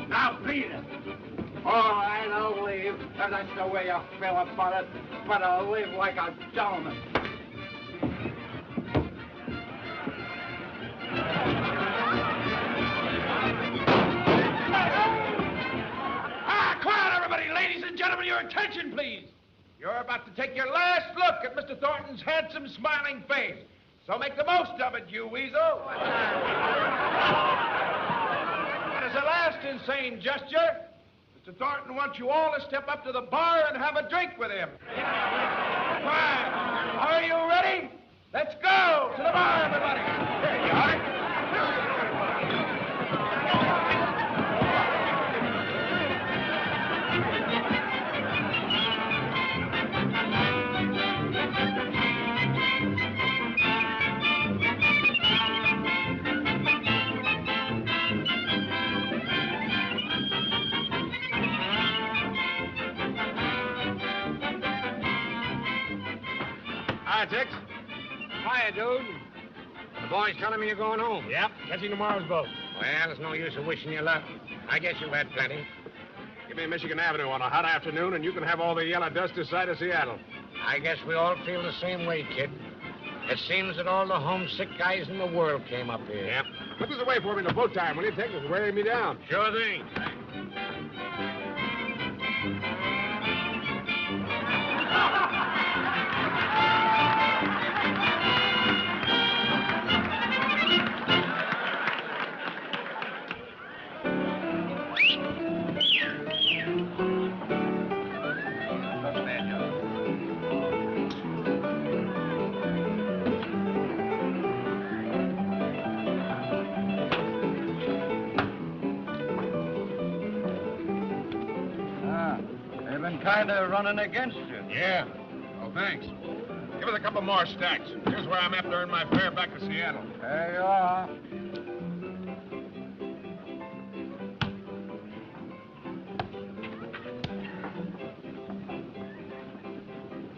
Now, beat it. All right, I'll leave. If that's the way you feel about it. But I'll leave like a gentleman. Quiet, everybody. Ladies and gentlemen, your attention, please. You're about to take your last look at Mr. Thornton's handsome, smiling face. So make the most of it, you weasel. And as a last insane gesture, Mr. Thornton wants you all to step up to the bar and have a drink with him. Quiet. Are you ready? Let's go to the bar, everybody. Here you are. Hi, Tex. Hiya, dude. The boys telling me you're going home. Yep, catching tomorrow's boat. Well, there's no use of wishing you luck. I guess you've had plenty. Give me Michigan Avenue on a hot afternoon, and you can have all the yellow dust this side of Seattle. I guess we all feel the same way, kid. It seems that all the homesick guys in the world came up here. Yep. Put this away for me till boat time, will you, Tex? It's wearing me down. Sure thing. Kind of running against you. Yeah. Oh, thanks. Give us a couple more stacks. Here's where I'm after earn my fare back to Seattle. There you are.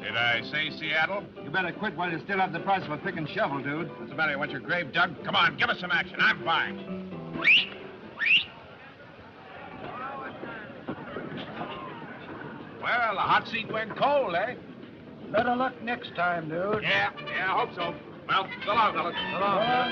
Did I say Seattle? You better quit while you still have the price of a pick and shovel, dude. What's the matter? You want your grave dug? Come on, give us some action. I'm fine. Well, the hot seat went cold, eh? Better luck next time, dude. Yeah, I hope so. Well, so long, fellas. So long.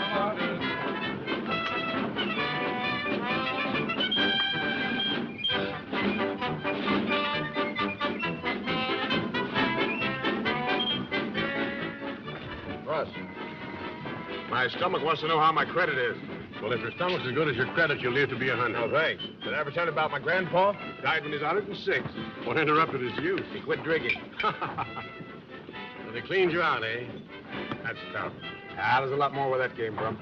Russ, my stomach wants to know how my credit is. Well, if your stomach's as good as your credit, you'll live to be 100. Oh, thanks. Did I ever tell you about my grandpa? Died when he was 106. What interrupted his youth? He quit drinking. So they cleaned you out, eh? That's tough. Ah, there's a lot more where that came from.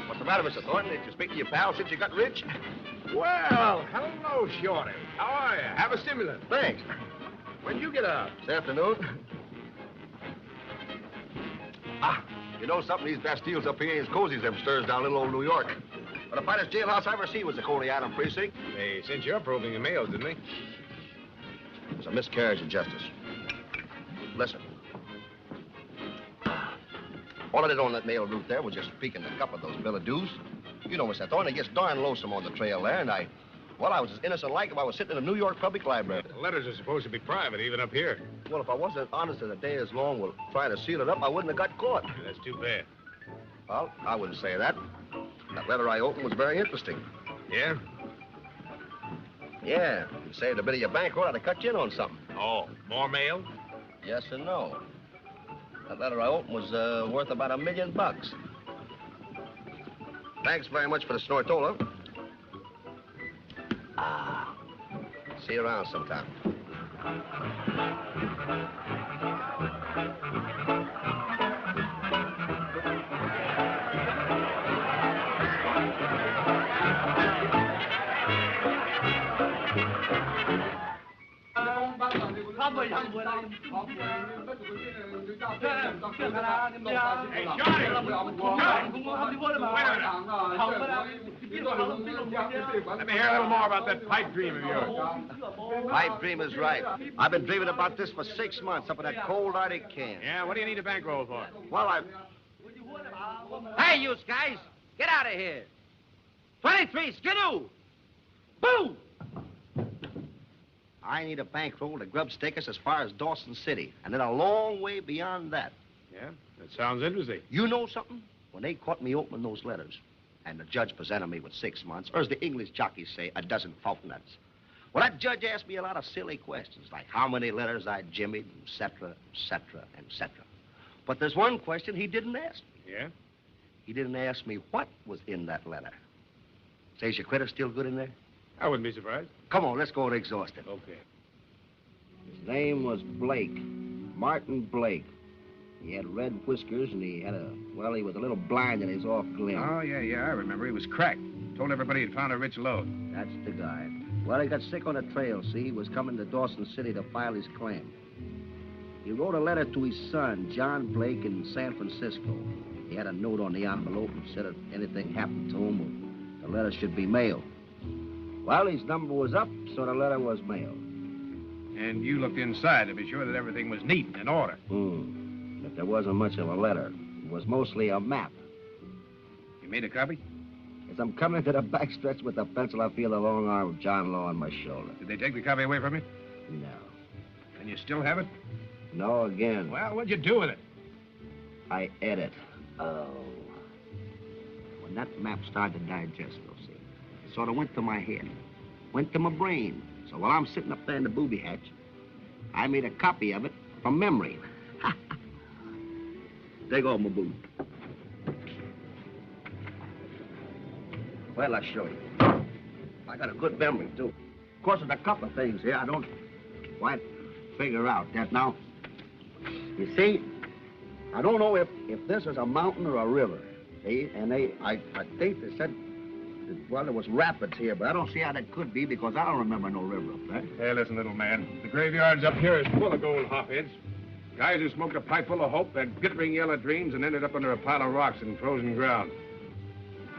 What's the matter, Mr. Thornton? Did you speak to your pal since you got rich? Well, hello, Shorty. How are you? Have a stimulant. Thanks. When did you get out? This afternoon. You know something? These Bastilles up here ain't as cozy as them stirs down little old New York. But the finest jailhouse I ever seen was the Coney Island precinct. They sent you up roving the mails, didn't they? It was a miscarriage of justice. Listen. All I did on that mail route there was just peek in the cup of those billet dues. You know, Mr. Thornton, it gets darn lonesome on the trail there, and I was as innocent like if I was sitting in a New York public library. The letters are supposed to be private, even up here. Well, if I wasn't honest as a day is long, trying to seal it up, I wouldn't have got caught. That's too bad. Well, I wouldn't say that. That letter I opened was very interesting. Yeah? Yeah, you saved a bit of your bankroll. I'd have cut you in on something. Oh, more mail? Yes and no. That letter I opened was worth about $1 million. Thanks very much for the snortola. Ah. See you around sometime. Let me hear a little more about that pipe dream of yours. Pipe dream is right. I've been dreaming about this for 6 months up in that cold Arctic can. Yeah, what do you need a bankroll for? Well, Hey, you guys, get out of here. 23, skidoo. Boo! I need a bankroll to grub stake us as far as Dawson City, and then a long way beyond that. Yeah, that sounds interesting. You know something? When they caught me opening those letters, and the judge presented me with 6 months, or as the English jockeys say, a dozen fortnights. Well, that judge asked me a lot of silly questions, like how many letters I jimmied, et cetera, et cetera, et cetera. But there's one question he didn't ask me. Yeah? He didn't ask me what was in that letter. Say, is your credit still good in there? I wouldn't be surprised. Come on, let's go and exhaust it. Okay. His name was Blake, Martin Blake. He had red whiskers, and he was a little blind in his off limb. Oh, yeah, I remember. He was cracked. Told everybody he'd found a rich lode. That's the guy. Well, he got sick on the trail, see? He was coming to Dawson City to file his claim. He wrote a letter to his son, John Blake, in San Francisco. He had a note on the envelope and said if anything happened to him, the letter should be mailed. Well, his number was up, so the letter was mailed. And you looked inside to be sure that everything was neat and in order. But there wasn't much of a letter. It was mostly a map. You made a copy? As I'm coming to the backstretch with the pencil, I feel the long arm of John Law on my shoulder. Did they take the copy away from you? No. And you still have it? No again. Well, what'd you do with it? I ate it. Oh. When that map started to digest, you'll see, it sort of went to my head, went to my brain. So while I'm sitting up there in the booby hatch, I made a copy of it from memory. Take off my boot. Well, I'll show you. I got a good memory, too. Of course, there's a couple of things here I don't quite figure out that now. You see, I don't know if this is a mountain or a river. See? And I think they said, well, there was rapids here, but I don't see how that could be because I don't remember no river up there. Hey, listen, little man. The graveyards up here is full of gold hopheads. Guys who smoked a pipe full of hope, had glittering yellow dreams, and ended up under a pile of rocks in frozen ground.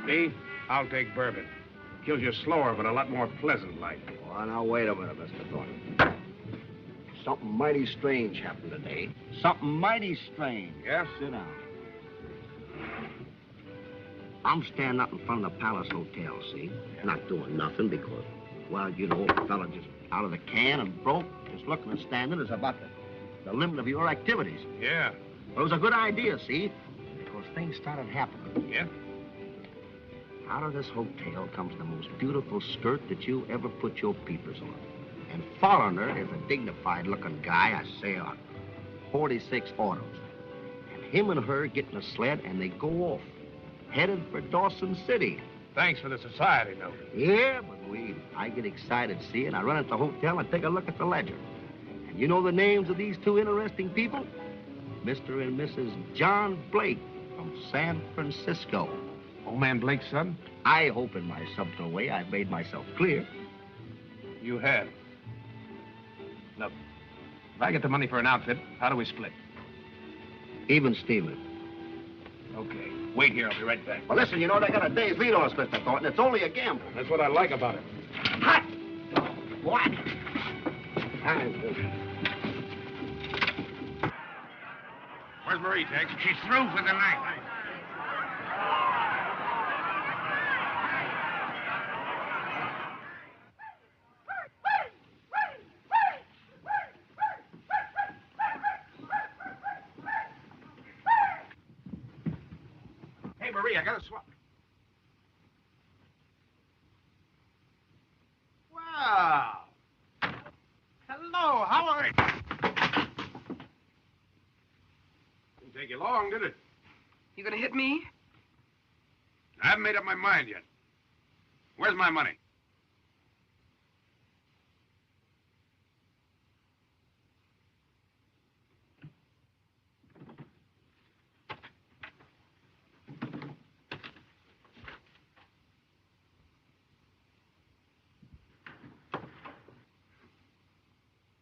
Me, I'll take bourbon. Kills you slower, but a lot more pleasant like. Oh, now, wait a minute, Mr. Thornton. Something mighty strange happened today. Something mighty strange. Yeah? Sit down. I'm standing up in front of the Palace Hotel, see? Not doing nothing because, well, you know, a fella just out of the can and broke, just looking and standing is about the limit of your activities. Yeah. Well, it was a good idea, see? Because things started happening. Yeah? Out of this hotel comes the most beautiful skirt that you ever put your peepers on. And following her is a dignified-looking guy, I say, on 46 autos. And him and her get in a sled, and they go off, headed for Dawson City. Thanks for the society note. Yeah, but I get excited, see, and I run at the hotel and take a look at the ledger. And you know the names of these two interesting people? Mr. and Mrs. John Blake from San Francisco. Old man Blake's son? I hope in my subtle way I've made myself clear. You have. Look, if I get the money for an outfit, how do we split? Even Steven. Okay. Wait here, I'll be right back. Well, listen, you know, they got a day's lead on us, Mr. Thornton. It's only a gamble. That's what I like about it. Hot! What? Where's Marie, Tex? She's through for the night. Marie, I gotta swap. Wow. Hello, how are you? Didn't take you long, did it? You gonna hit me? I haven't made up my mind yet. Where's my money?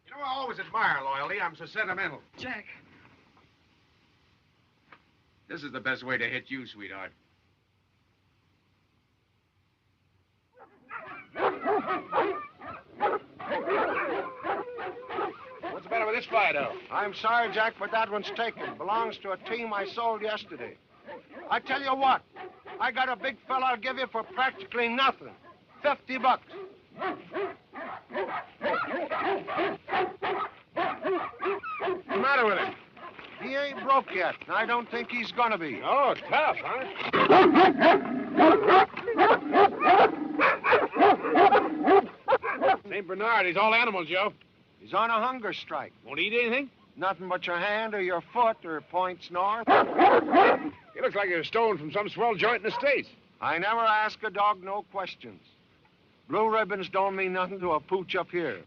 You know, I always admire loyalty. I'm so sentimental. Jack. This is the best way to hit you, sweetheart. What's the matter with this Fido? I'm sorry, Jack, but that one's taken. Belongs to a team I sold yesterday. I tell you what, I got a big fella I'll give you for practically nothing. $50. What's the matter with him? He ain't broke yet, and I don't think he's gonna be. Oh, tough, huh? St. Bernard, he's all animals, Joe. He's on a hunger strike. Won't eat anything? Nothing but your hand or your foot or points north. He looks like he was stolen from some swell joint in the States. I never ask a dog no questions. Blue ribbons don't mean nothing to a pooch up here.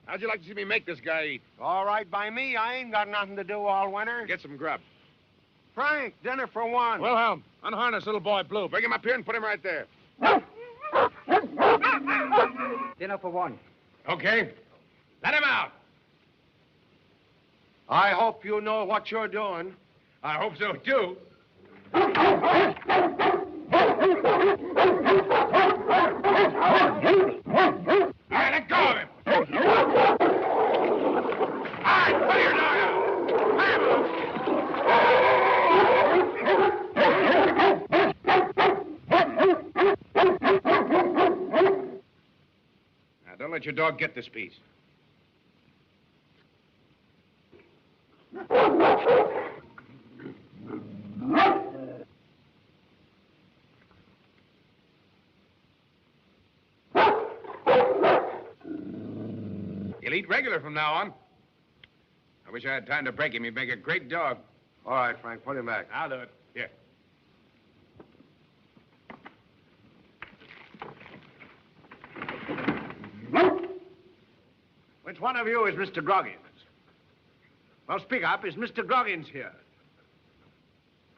How'd you like to see me make this guy eat? All right by me. I ain't got nothing to do all winter. Get some grub. Frank, dinner for one. Wilhelm, unharness little boy Blue. Bring him up here and put him right there. Dinner for one. Okay. Let him out. I hope you know what you're doing. I hope so, too. All right, let go of him. All right, put your dog out. Now, don't let your dog get this piece. He'll eat regular from now on. I wish I had time to break him. He'd make a great dog. All right, Frank, put him back. I'll do it. Here. Which one of you is Mr. Groggins? Well, speak up. Is Mr. Groggins here?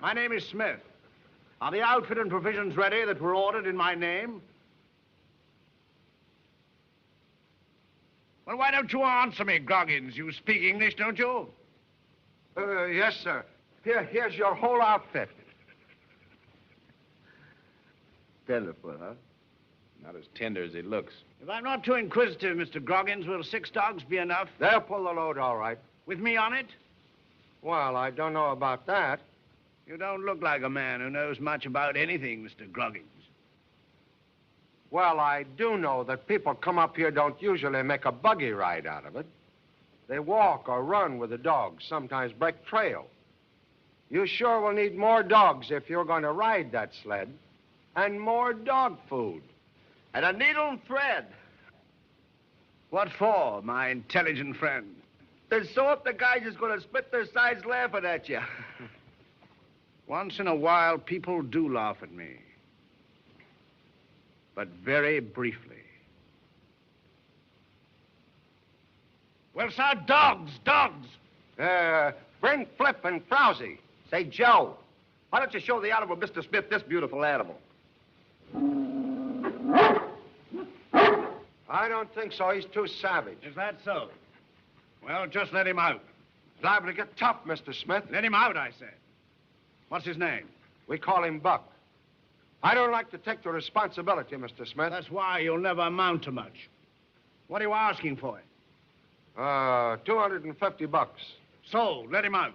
My name is Smith. Are the outfit and provisions ready that were ordered in my name? Well, why don't you answer me, Groggins? You speak English, don't you? Yes, sir. Here's your whole outfit. Tenderfoot, huh? Not as tender as he looks. If I'm not too inquisitive, Mr. Groggins, will 6 dogs be enough? They'll pull the load all right. With me on it? Well, I don't know about that. You don't look like a man who knows much about anything, Mr. Groggins. Well, I do know that people come up here don't usually make a buggy ride out of it. They walk or run with the dogs, sometimes break trail. You sure will need more dogs if you're going to ride that sled. And more dog food. And a needle and thread. What for, my intelligent friend? To sew up the guys who's going to split their sides laughing at you. Once in a while, people do laugh at me. But very briefly. Well, sir, dogs. Bring Flip and Frowsy. Say, Joe, why don't you show the Honorable Mr. Smith this beautiful animal? I don't think so. He's too savage. Is that so? Well, just let him out. He's liable to get tough, Mr. Smith. Let him out, I said. What's his name? We call him Buck. I don't like to take the responsibility, Mr. Smith. That's why you'll never amount to much. What are you asking for it? $250. So, let him out.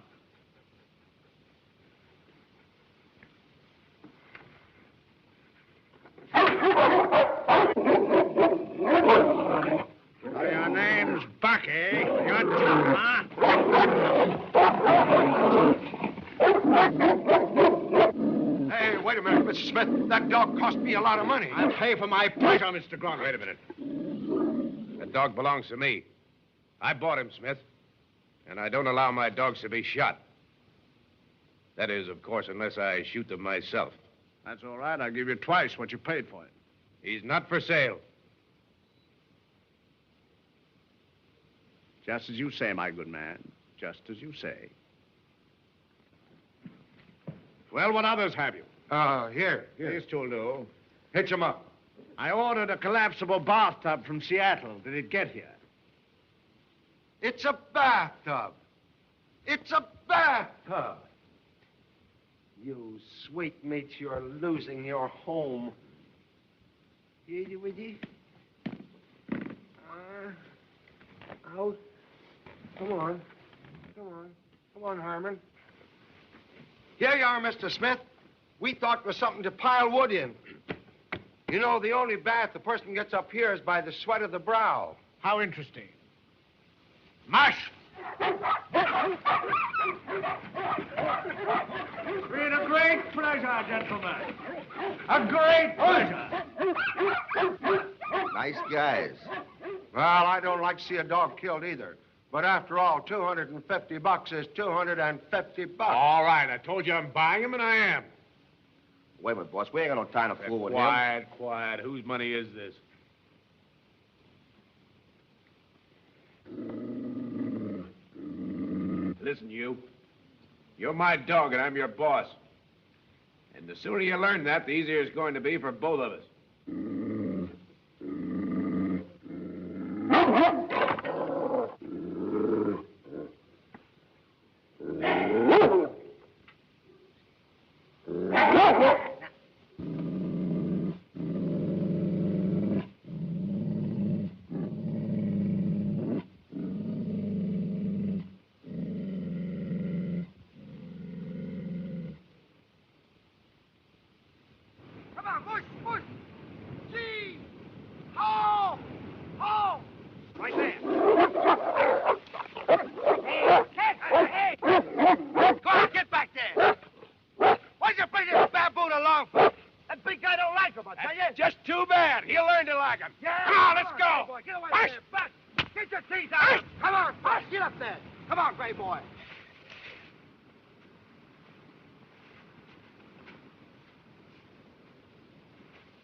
got to, huh? Hey, wait a minute, Mr. Smith. That dog cost me a lot of money. I'll pay for my pleasure, Mr. Gronk. Wait a minute. That dog belongs to me. I bought him, Smith. And I don't allow my dogs to be shot. That is, of course, unless I shoot them myself. That's all right. I'll give you twice what you paid for it. He's not for sale. Just as you say, my good man. Just as you say. Well, what others have you? Here. These two'll do. Hitch him up. I ordered a collapsible bathtub from Seattle. Did it get here? It's a bathtub. It's a bathtub. You sweet meats, you're losing your home. Out. Come on. Come on, Harmon. Here you are, Mr. Smith. We thought it was something to pile wood in. You know, the only bath a person gets up here is by the sweat of the brow. How interesting. Mush! It's been a great pleasure, gentlemen. A great pleasure. Nice guys. Well, I don't like to see a dog killed either. But after all, $250 is $250. All right, I told you I'm buying him, and I am. Wait a minute, boss. We ain't got no time to fool with him. Quiet. Whose money is this? Listen, you. You're my dog, and I'm your boss. And the sooner you learn that, the easier it's going to be for both of us.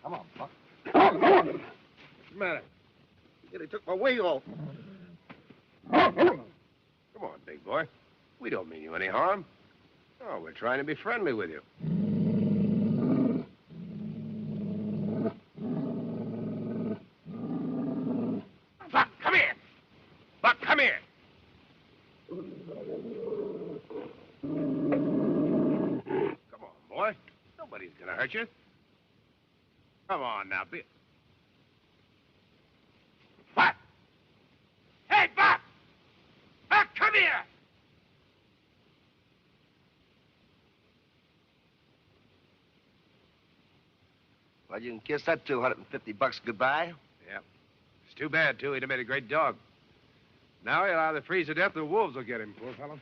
Come on, Buck. What's the matter? He took my wig off. Come on, big boy. We don't mean you any harm. Oh, we're trying to be friendly with you. Buck, come here. Buck, come here. Come on, boy. Nobody's gonna hurt you. Come on now, be... Buck! Hey, Buck! Buck, come here! Well, you can kiss that $250 goodbye. Yeah. It's too bad, too. He'd have made a great dog. Now he'll either freeze to death or the wolves will get him, poor fellow.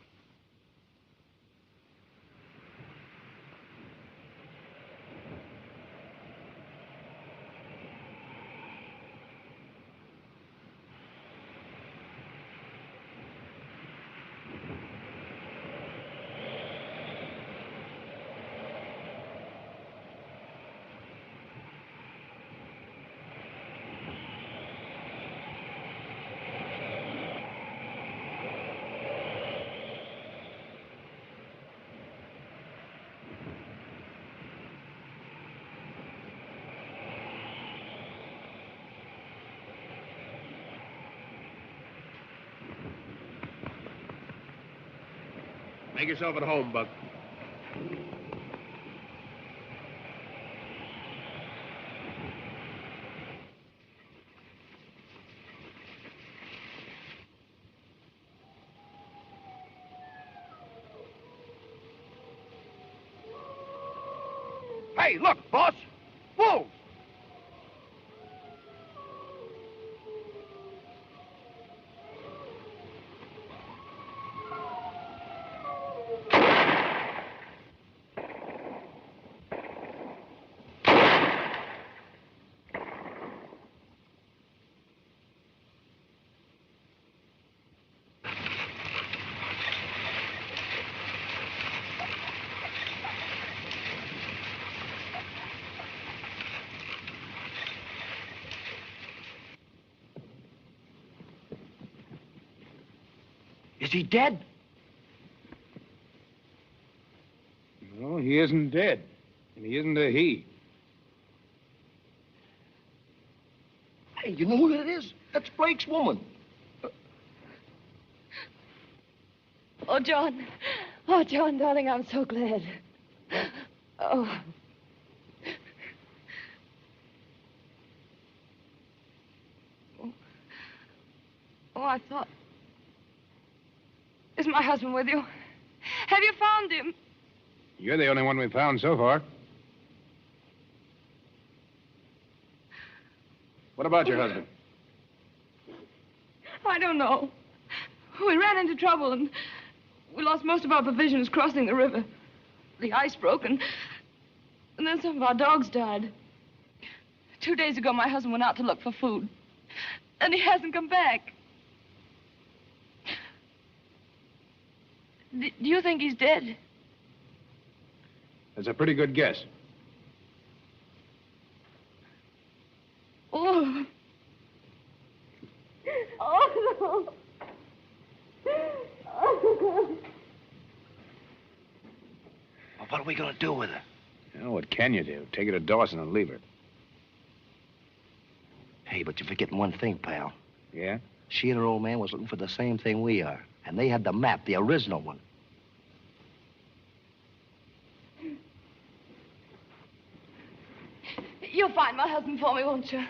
Make yourself at home, Buck. Hey, look, boss. Wolves. Is he dead? No, he isn't dead. And he isn't a he. Hey, you know who it is? That's Blake's woman. Oh, John. Oh, John, darling, I'm so glad. Oh. Oh, I thought... Is my husband with you? Have you found him? You're the only one we've found so far. What about your husband? I don't know. We ran into trouble and we lost most of our provisions crossing the river. The ice broke and then some of our dogs died. 2 days ago, my husband went out to look for food. And he hasn't come back. Do you think he's dead? That's a pretty good guess. Oh. Oh, no. Oh. Well, what are we going to do with her? You know, what can you do? Take her to Dawson and leave her. Hey, but you're forgetting one thing, pal. Yeah? She and her old man was looking for the same thing we are. And they had the map, the original one. You'll find my husband for me, won't you?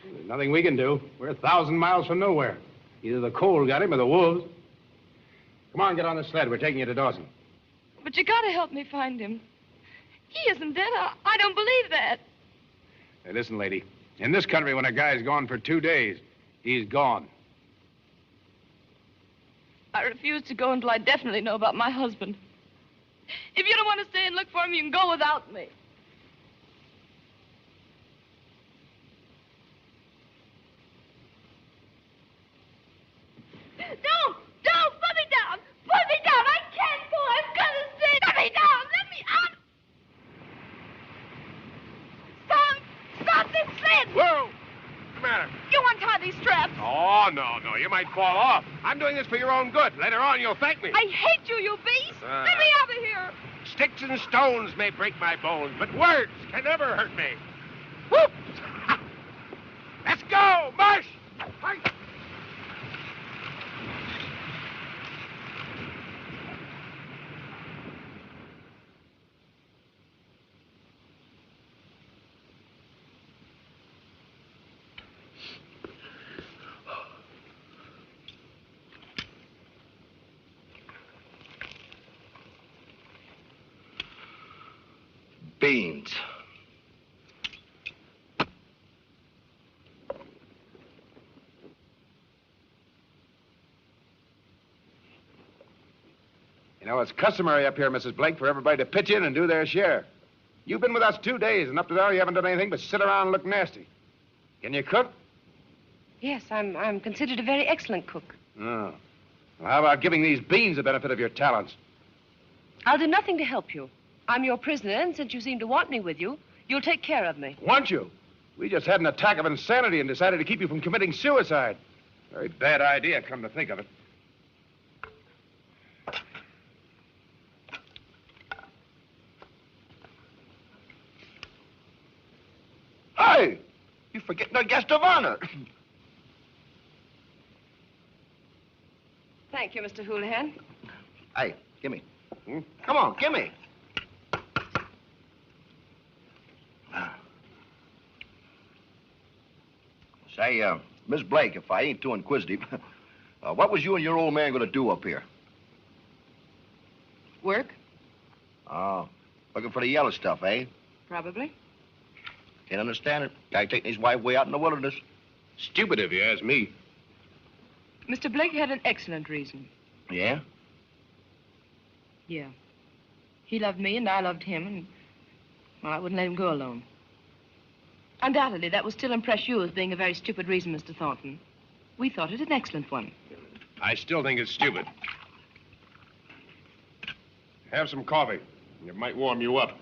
There's nothing we can do. We're 1,000 miles from nowhere. Either the cold got him or the wolves. Come on, get on the sled. We're taking you to Dawson. But you gotta help me find him. He isn't dead. I don't believe that. Hey, listen, lady. In this country, when a guy's gone for 2 days, he's gone. I refuse to go until I definitely know about my husband. If you don't want to stay and look for him, you can go without me. Don't! Put me down! Put me down! I can't go! I've got to stay! Put me down! Let me out! Stop this sled! Whoa! What's the matter? You untie these straps. Oh, no. You might fall off. I'm doing this for your own good. Later on, you'll thank me. I hate you, you beast! Let me out of here! Sticks and stones may break my bones, but words can never hurt me. Whoop! Let's go! March! Fight! Beans. You know, it's customary up here, Mrs. Blake, for everybody to pitch in and do their share. You've been with us 2 days, and up to now you haven't done anything but sit around and look nasty. Can you cook? Yes, I'm considered a very excellent cook. Oh. Well, how about giving these beans the benefit of your talents? I'll do nothing to help you. I'm your prisoner, and since you seem to want me with you, you'll take care of me. Want you? We just had an attack of insanity and decided to keep you from committing suicide. Very bad idea, come to think of it. Hey! You're forgetting our guest of honor. Thank you, Mr. Houlihan. Hey, gimme. Come on, gimme. Say, Miss Blake, if I ain't too inquisitive, what was you and your old man going to do up here? Work? Oh, looking for the yellow stuff, eh? Probably. Can't understand it. Guy taking his wife way out in the wilderness. Stupid if you ask me. Mr. Blake had an excellent reason. Yeah? Yeah. He loved me, and I loved him, and, well, I wouldn't let him go alone. Undoubtedly, that will still impress you as being a very stupid reason, Mr. Thornton. We thought it an excellent one. I still think it's stupid. Have some coffee. It might warm you up.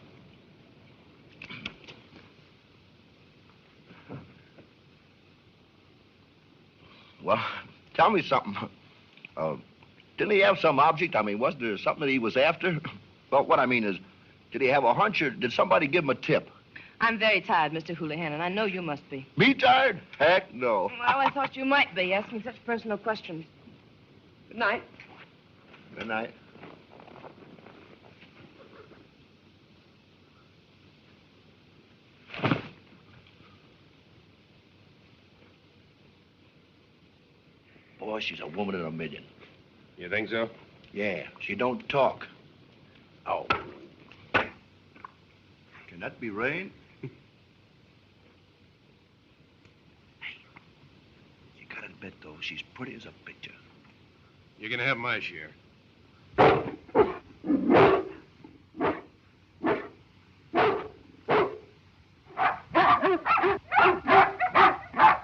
Well, tell me something. Didn't he have some object? I mean, wasn't there something that he was after? Well, what I mean is, did he have a hunch or did somebody give him a tip? I'm very tired, Mr. Houlihan, and I know you must be. Me tired? Heck no. Well, I thought you might be, asking such personal questions. Good night. Good night. Boy, she's a woman in a million. You think so? Yeah, she don't talk. Oh. Can that be rain? Hey, you gotta admit, though, she's pretty as a picture. You're gonna have my share.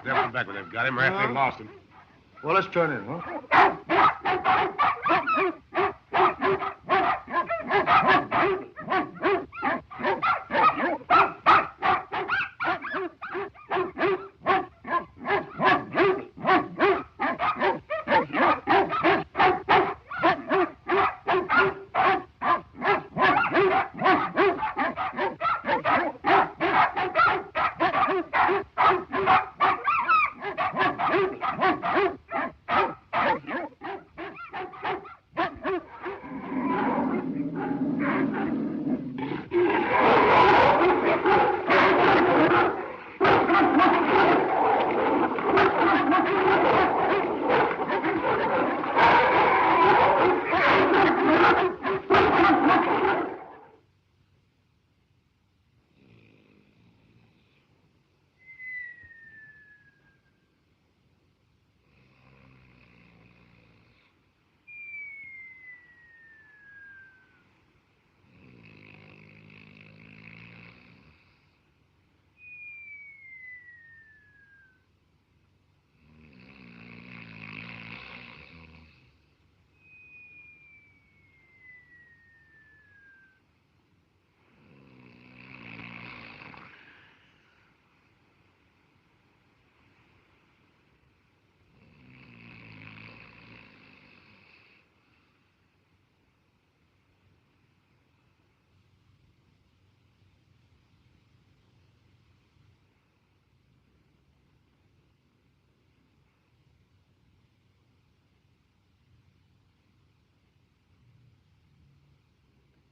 They'll come back when they've got him or after they've lost him. Well, let's turn in, huh?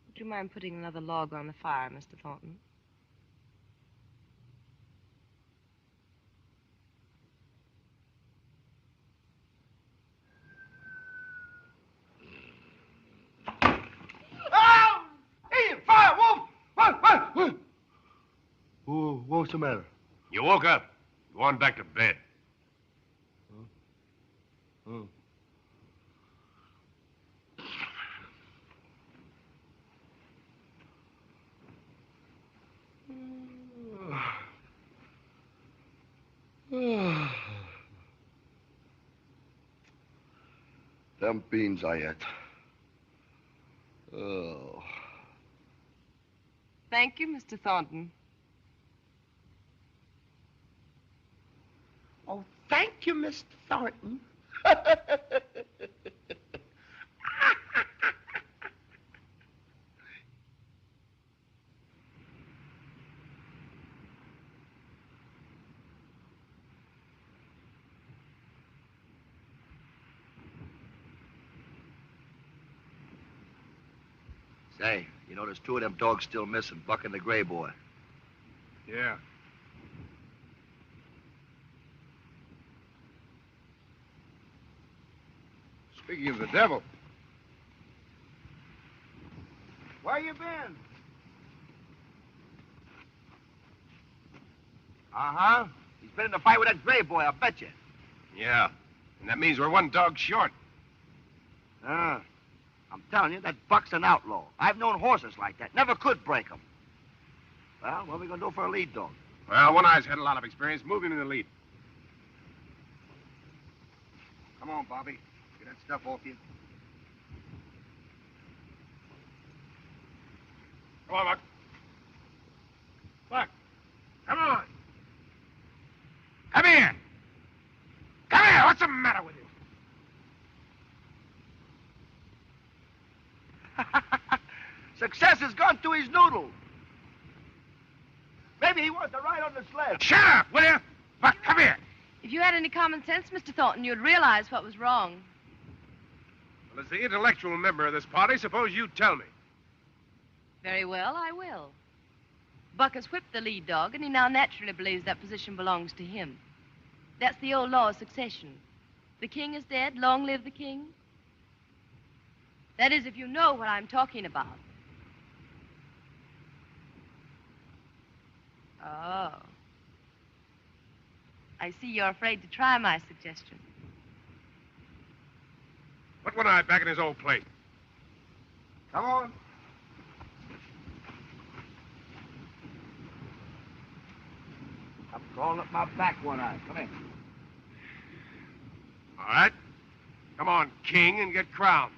Would you mind putting another log on the fire, Mr. Thornton? Oh! Hey, fire, Wolf! What? What's the matter? You woke up. Go on back to bed. Oh. Them beans I ate. Oh. Thank you, Mr. Thornton. Oh, thank you, Mr. Thornton. Say, you know, there's two of them dogs still missing, Buck and the Gray Boy. Yeah. Speaking of the devil. Where you been? Uh-huh. He's been in a fight with that Gray Boy, I bet you. Yeah. And that means we're one dog short. I'm telling you, that Buck's an outlaw. I've known horses like that. Never could break them. Well, what are we going to do for a lead dog? Well, One Eye's had a lot of experience. Move him in the lead. Come on, Bobby. Get that stuff off you. Come on, Buck. Buck, come on. Come here. Come here. What's the matter with you? Success has gone to his noodle. Maybe he wants to ride on the sled. Shut up, will you? Buck, come here. If you had any common sense, Mr. Thornton, you'd realize what was wrong. Well, as the intellectual member of this party, suppose you tell me. Very well, I will. Buck has whipped the lead dog, and he now naturally believes that position belongs to him. That's the old law of succession. The king is dead, long live the king. That is, if you know what I'm talking about. Oh. I see you're afraid to try my suggestion. Put one eye back in his old place. Come on. I'm crawling up my back one eye. Come in. All right. Come on, king, and get crowned.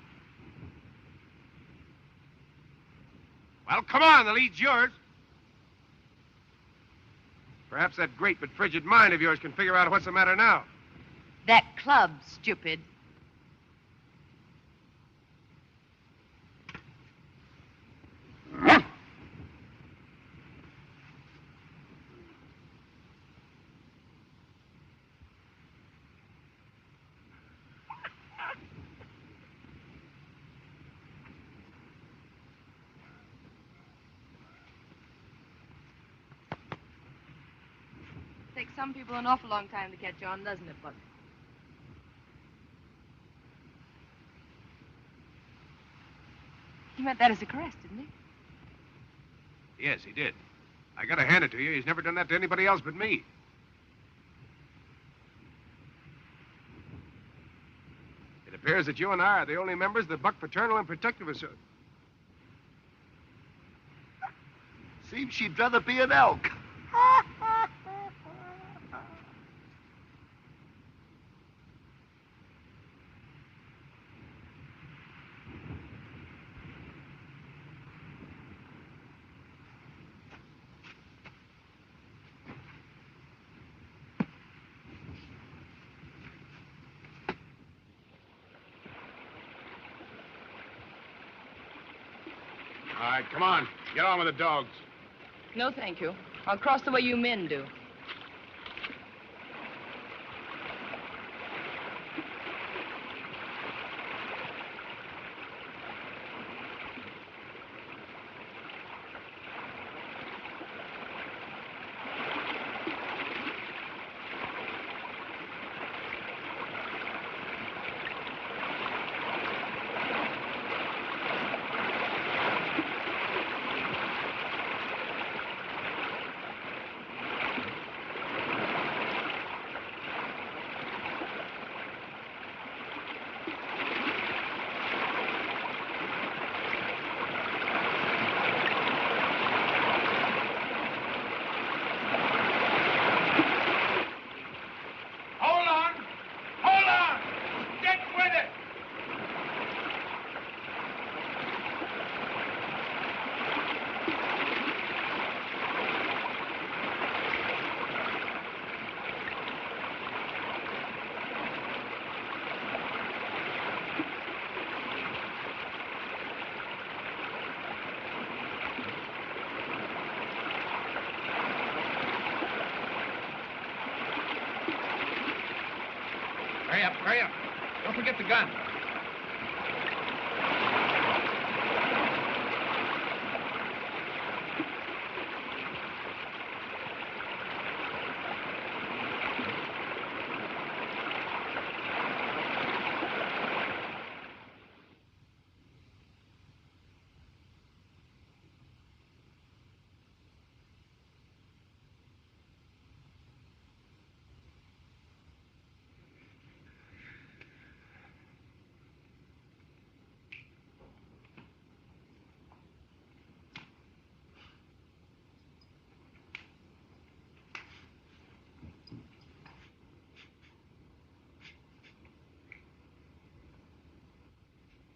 Well, come on, the lead's yours. Perhaps that great but frigid mind of yours can figure out what's the matter now. That club, stupid. Takes some people an awful long time to catch on, doesn't it, Buck? He meant that as a caress, didn't he? Yes, he did. I gotta hand it to you. He's never done that to anybody else but me. It appears that you and I are the only members of the Buck Fraternal and Protective Association. Seems she'd rather be an elk. All right, come on. Get on with the dogs. No, thank you. I'll cross the way you men do. Hurry up, hurry up. Don't forget the gun.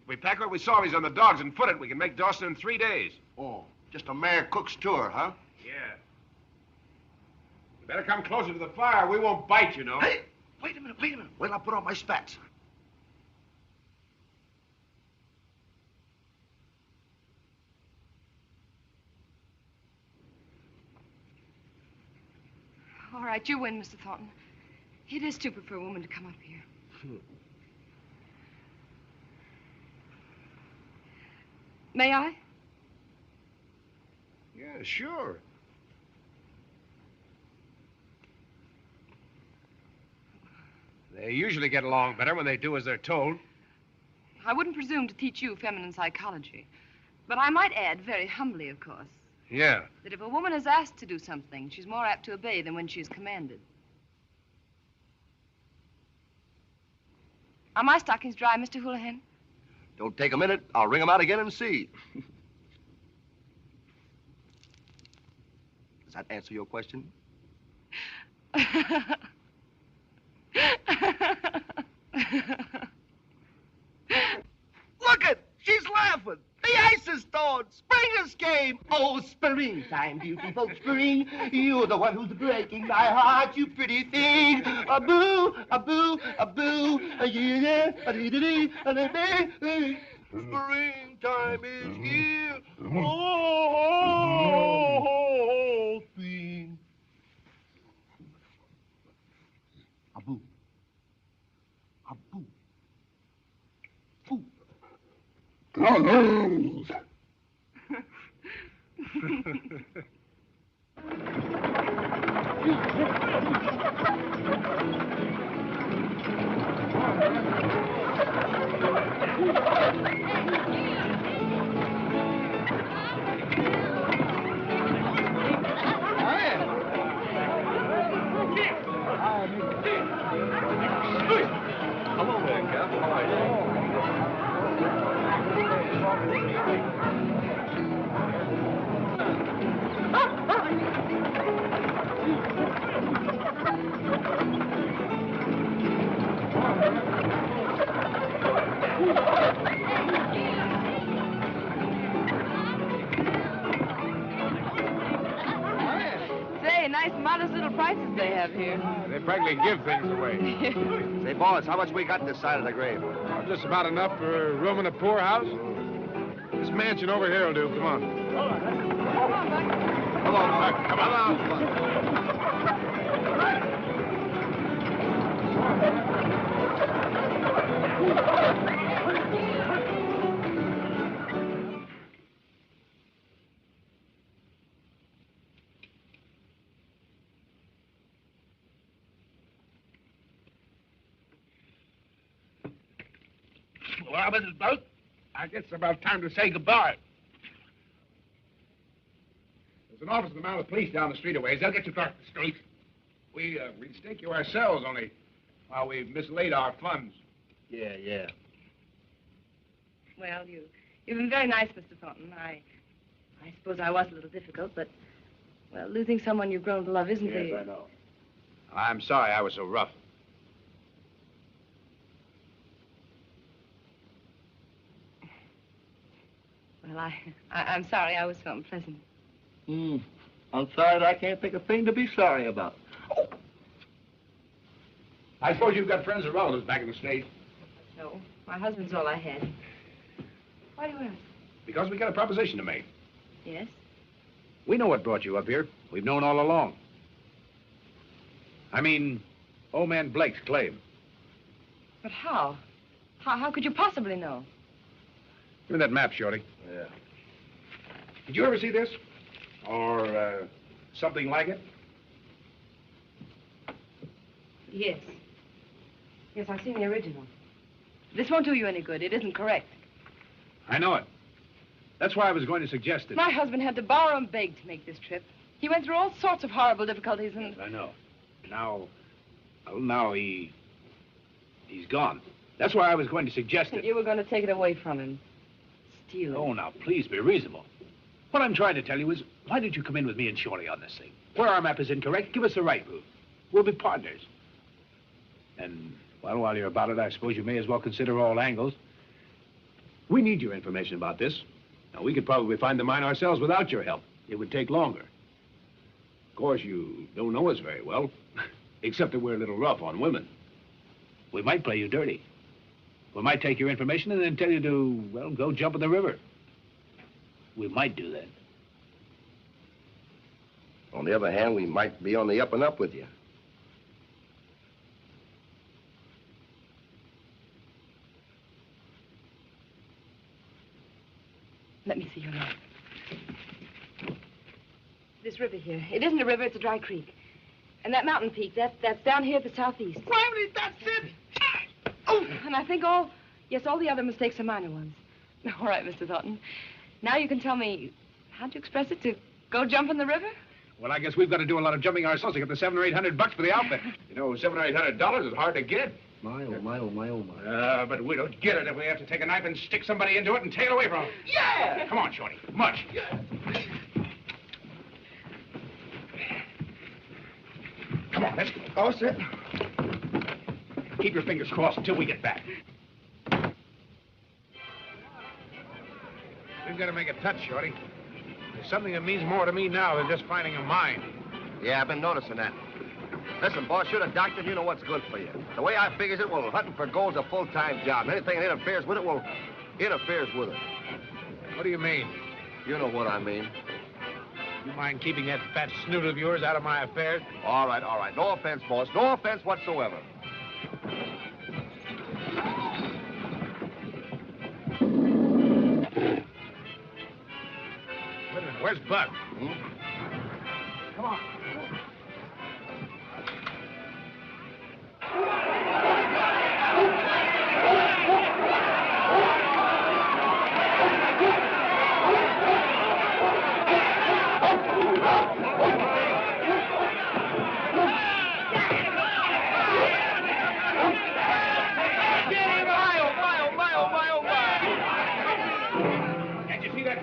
If we pack what we saw these on the dogs and foot it, we can make Dawson in 3 days. Oh, just a Mayor Cook's tour, huh? Yeah. You better come closer to the fire. We won't bite, you know. Hey, wait a minute. Wait till I put on my spats. All right, you win, Mr. Thornton. It is stupid for a woman to come up here. May I? Yeah, sure. They usually get along better when they do as they're told. I wouldn't presume to teach you feminine psychology. But I might add, very humbly, of course, Yeah. that if a woman is asked to do something, she's more apt to obey than when she's commanded. Are my stockings dry, Mr. Houlihan? Don't take a minute. I'll wring them out again and see. Does that answer your question? Look it! She's laughing. The ice is thawed. Spring has came. Oh, springtime, beautiful spring. You're the one who's breaking my heart, you pretty thing. A boo, a boo, a boo. Yeah, a dee dee dee. Springtime is here. Oh, spring. A boo. A boo. Boo. Hello there, Cap. How are you? Say, nice modest little prices they have here. They practically give things away. Say, boss, how much we got this side of the grave? Just about enough for a room in a poorhouse. This mansion over here will do. Come on. Come on, Buck. Come on. Well, Mrs. Boat, I guess it's about time to say goodbye. There's an office of the Mounted Police down the street a ways. They'll get you across the street. We'd stake you ourselves, only while we've mislaid our funds. Yeah. Well, you've been very nice, Mr. Thornton. I suppose I was a little difficult, but, well, losing someone you've grown to love isn't the... I know. I'm sorry I was so rough. Well, I'm sorry I was so unpleasant. I'm sorry that I can't think of a thing to be sorry about. I suppose you've got friends or relatives back in the States. No, my husband's all I had. Why do you ask? Because we got a proposition to make. Yes? We know what brought you up here. We've known all along. I mean, old man Blake's claim. But how? How could you possibly know? Give me that map, Shorty. Yeah. Did you ever see this? Or something like it? Yes. Yes, I've seen the original. This won't do you any good. It isn't correct. I know it. That's why I was going to suggest it. My husband had to borrow and beg to make this trip. He went through all sorts of horrible difficulties and... I know. Now he's gone. That's why I was going to suggest it. You were going to take it away from him. Steal it. Oh, now, please be reasonable. What I'm trying to tell you is, why don't you come in with me and Shorty on this thing? Where our map is incorrect, give us the right route. We'll be partners. And, well, while you're about it, I suppose you may as well consider all angles. We need your information about this. Now, we could probably find the mine ourselves without your help. It would take longer. Of course, you don't know us very well, except that we're a little rough on women. We might play you dirty. We might take your information and then tell you to, well, go jump in the river. We might do that. On the other hand, we might be on the up and up with you. Let me see your map. This river here. It isn't a river, it's a dry creek. And that mountain peak, that's down here at the southeast. Riley, that's it! Oh! And I think all the other mistakes are minor ones. All right, Mr. Thornton. Now you can tell me, how'd you express it, to go jump in the river? Well, I guess we've got to do a lot of jumping ourselves to get the $700 or $800 for the outfit. You know, $700 or $800 is hard to get. My, oh, my, oh, my, oh, my. But we don't get it if we have to take a knife and stick somebody into it and take it away from them. Yeah! Come on, Shorty. Much. Yeah. Come on, let's go. All set. Keep your fingers crossed until we get back. We've got to make a touch, Shorty. There's something that means more to me now than just finding a mine. Yeah, I've been noticing that. Listen, boss, you're the doctor, and you know what's good for you. The way I figures it, well, hunting for gold's a full-time job. Anything that interferes with it, well, interferes with it. What do you mean? You know what I mean. You mind keeping that fat snoot of yours out of my affairs? All right, all right. No offense, boss. No offense whatsoever. Wait a minute, where's Buck? Come on.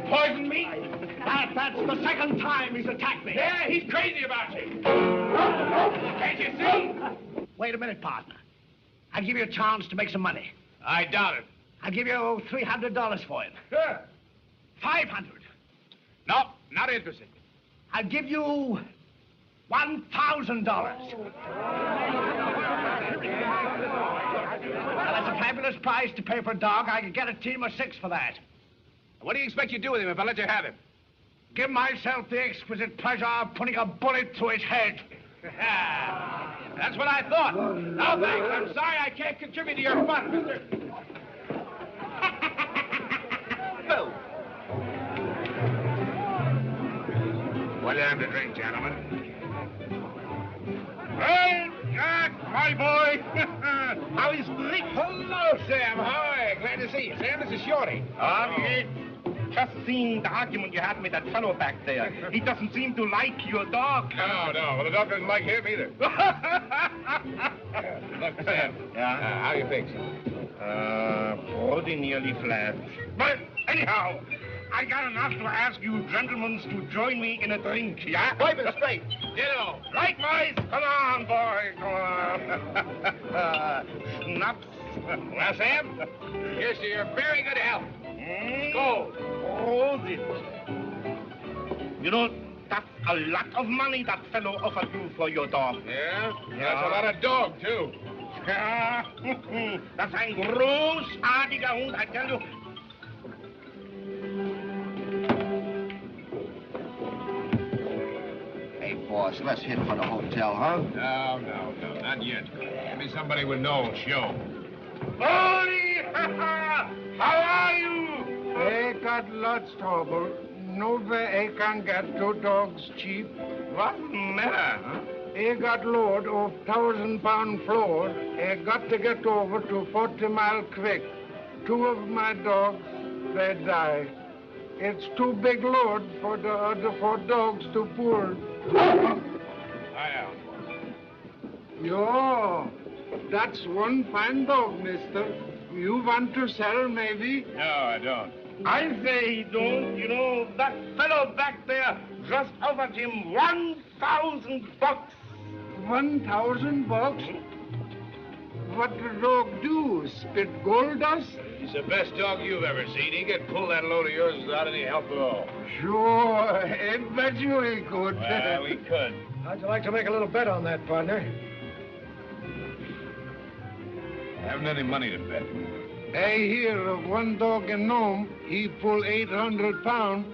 Poison me? That's the second time he's attacked me. Yeah, he's crazy about you. Can't you see? Wait a minute, partner. I'll give you a chance to make some money. I doubt it. I'll give you $300 for him. Sure. 500. No, not interested. I'll give you $1,000. Well, that's a fabulous price to pay for a dog. I could get a team of 6 for that. What do you expect you do with him if I let you have him? Give myself the exquisite pleasure of putting a bullet through his head. That's what I thought. No, thanks. I'm sorry I can't contribute to your fun, mister. Bill. What do you have to drink, gentlemen? Well, Jack, my boy. How is Rick? Hello, Sam. Hi. Glad to see you. Sam, this is Shorty. Just seen the argument you had with that fellow back there. He doesn't seem to like your dog. No. Well, the dog doesn't like him either. Look, Sam. Yeah? How you fix? Pretty nearly flat. But anyhow, I got enough to ask you gentlemen to join me in a drink, yeah? Wipe it straight. Ditto. Likewise. Come on, boy. Come on. Schnaps. Well, Sam, here's to your very good health. Go. Hold it. You know, that's a lot of money that fellow offered you for your dog. Yeah? That's a lot of dog, too. Ja, das ist ein großartiger Hund, I tell you. Hey, boss, let's hit for the hotel, huh? No, not yet. Give me somebody with no show. Morning! How are you? I got lots trouble. Nowhere I can get 2 dogs cheap. What's the matter, huh? I got load of 1,000-pound floor. I got to get over to 40 Mile Creek. 2 of my dogs, they die. It's too big load for the other 4 dogs to pull. Yo, that's one fine dog, mister. You want to sell, maybe? No, I don't. I say he don't. You know, that fellow back there just offered him $1,000. $1,000? What the dog do? Spit gold dust? He's the best dog you've ever seen. He could pull that load of yours without any help at all. Sure, I bet you he could. Well, he could. How'd you like to make a little bet on that, partner? I haven't any money to bet. I hear of one dog in Nome. He pull 800 pounds,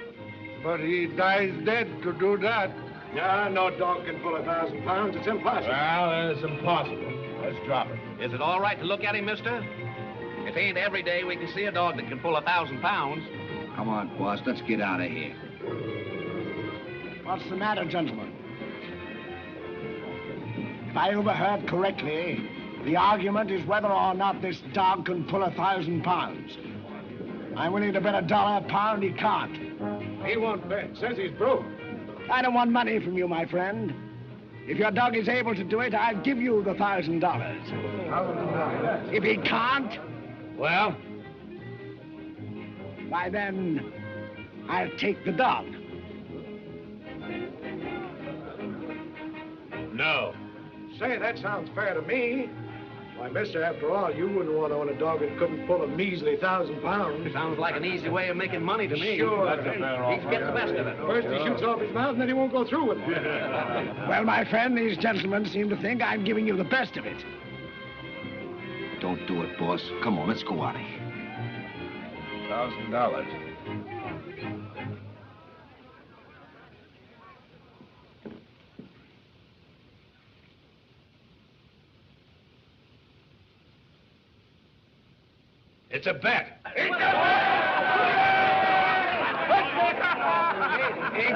but he dies dead to do that. Yeah, no dog can pull 1,000 pounds. It's impossible. Well, it's impossible. Let's drop it. Is it all right to look at him, mister? It ain't every day we can see a dog that can pull 1,000 pounds. Come on, boss. Let's get out of here. What's the matter, gentlemen? If I overheard correctly, the argument is whether or not this dog can pull 1,000 pounds. I'm willing to bet $1 a pound he can't. He won't bet. Says he's broke. I don't want money from you, my friend. If your dog is able to do it, I'll give you the $1,000. If he can't, Well? why then, I'll take the dog. No. Say, that sounds fair to me. Why, mister, after all, you wouldn't want to own a dog that couldn't pull a measly 1,000 pounds. Sounds like an easy way of making money to me. Sure. He can get the best of it. First he shoots off his mouth, and then he won't go through with it. Well, my friend, these gentlemen seem to think I'm giving you the best of it. Don't do it, boss. Come on, let's go out of here. $1,000. It's a bet. Hey,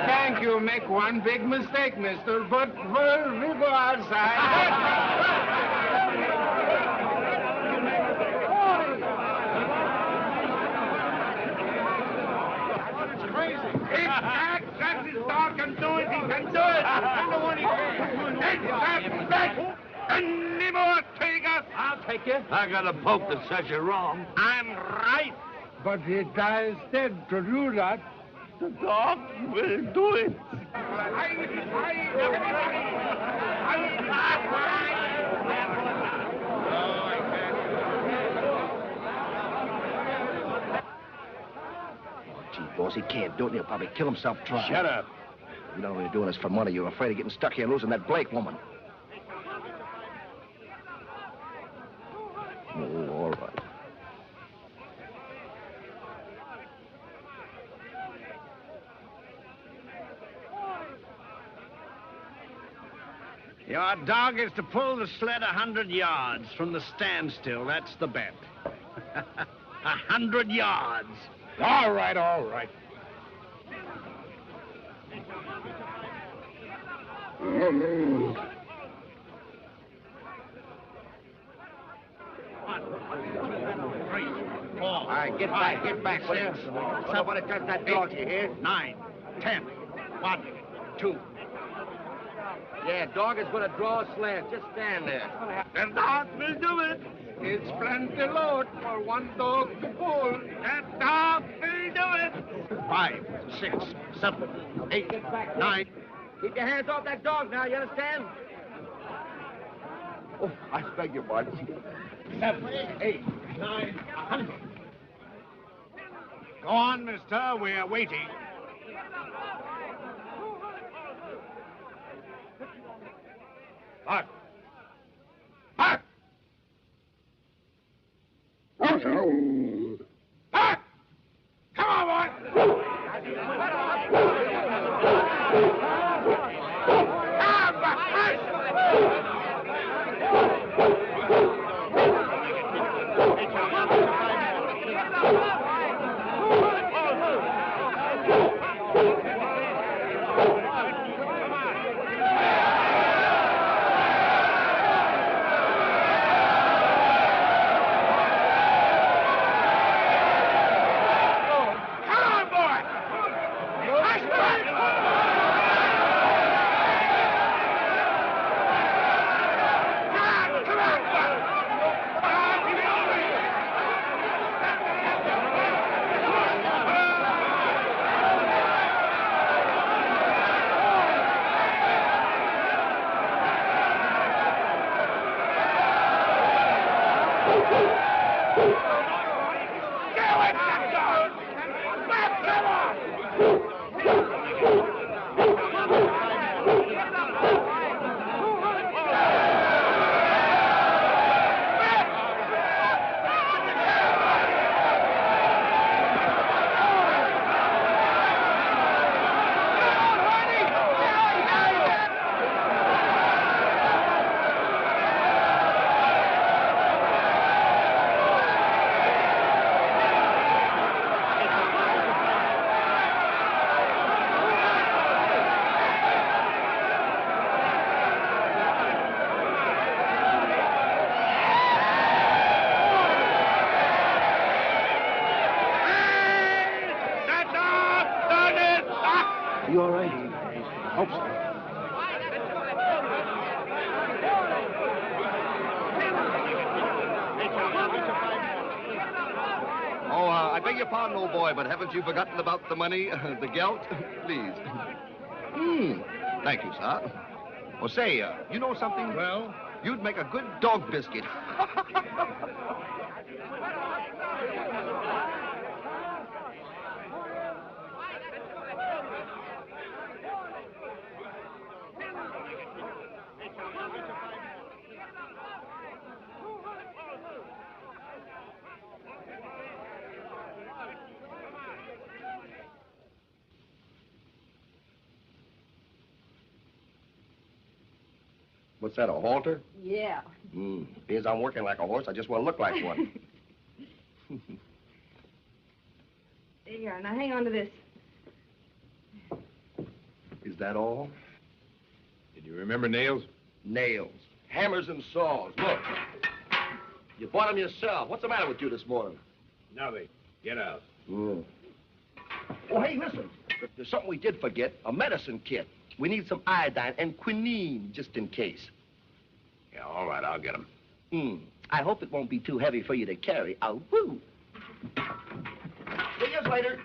thank you. Make one big mistake, mister, but well, we go outside. That's his dog can do it. He can do it. Any more takers? I'll take you. I got a poke that says you're wrong. I'm right. But it instead to do that, the dog will do it. Gee, boss, he can't do it. He'll probably kill himself trying. Shut up. You know you're doing this for money. You're afraid of getting stuck here and losing that Blake woman. Oh, all right. Your dog is to pull the sled 100 yards from the standstill. That's the bet. 100 yards. All right, all right. All right, get back, will you? Somebody touch that dog, you hear? 9, 10. 1, 2. Yeah, dog is going to draw a sled. Just stand there. The dog will do it. It's plenty load for one dog to pull. The dog will do it. 5, 6, 7, 8, 9. Keep your hands off that dog now, you understand? Oh, I beg your pardon. 7, 8, 9, 100. Go on, mister. We're waiting. Mark. Mark! Mark! Come on, boy! upon, old boy, but haven't you forgotten about the money, the gelt? Please. Thank you, sir. Well, say, you know something? Well? You'd make a good dog biscuit. What's that, a halter? Yeah. Means I'm working like a horse. I just want to look like one. Here, now hang on to this. Is that all? Did you remember nails? Nails. Hammers and saws. Look. You bought them yourself. What's the matter with you this morning? Nothing. Get out. Oh, hey, listen. There's something we did forget. A medicine kit. We need some iodine and quinine, just in case. Yeah, all right, I'll get them. I hope it won't be too heavy for you to carry. Oh, woo. See you later.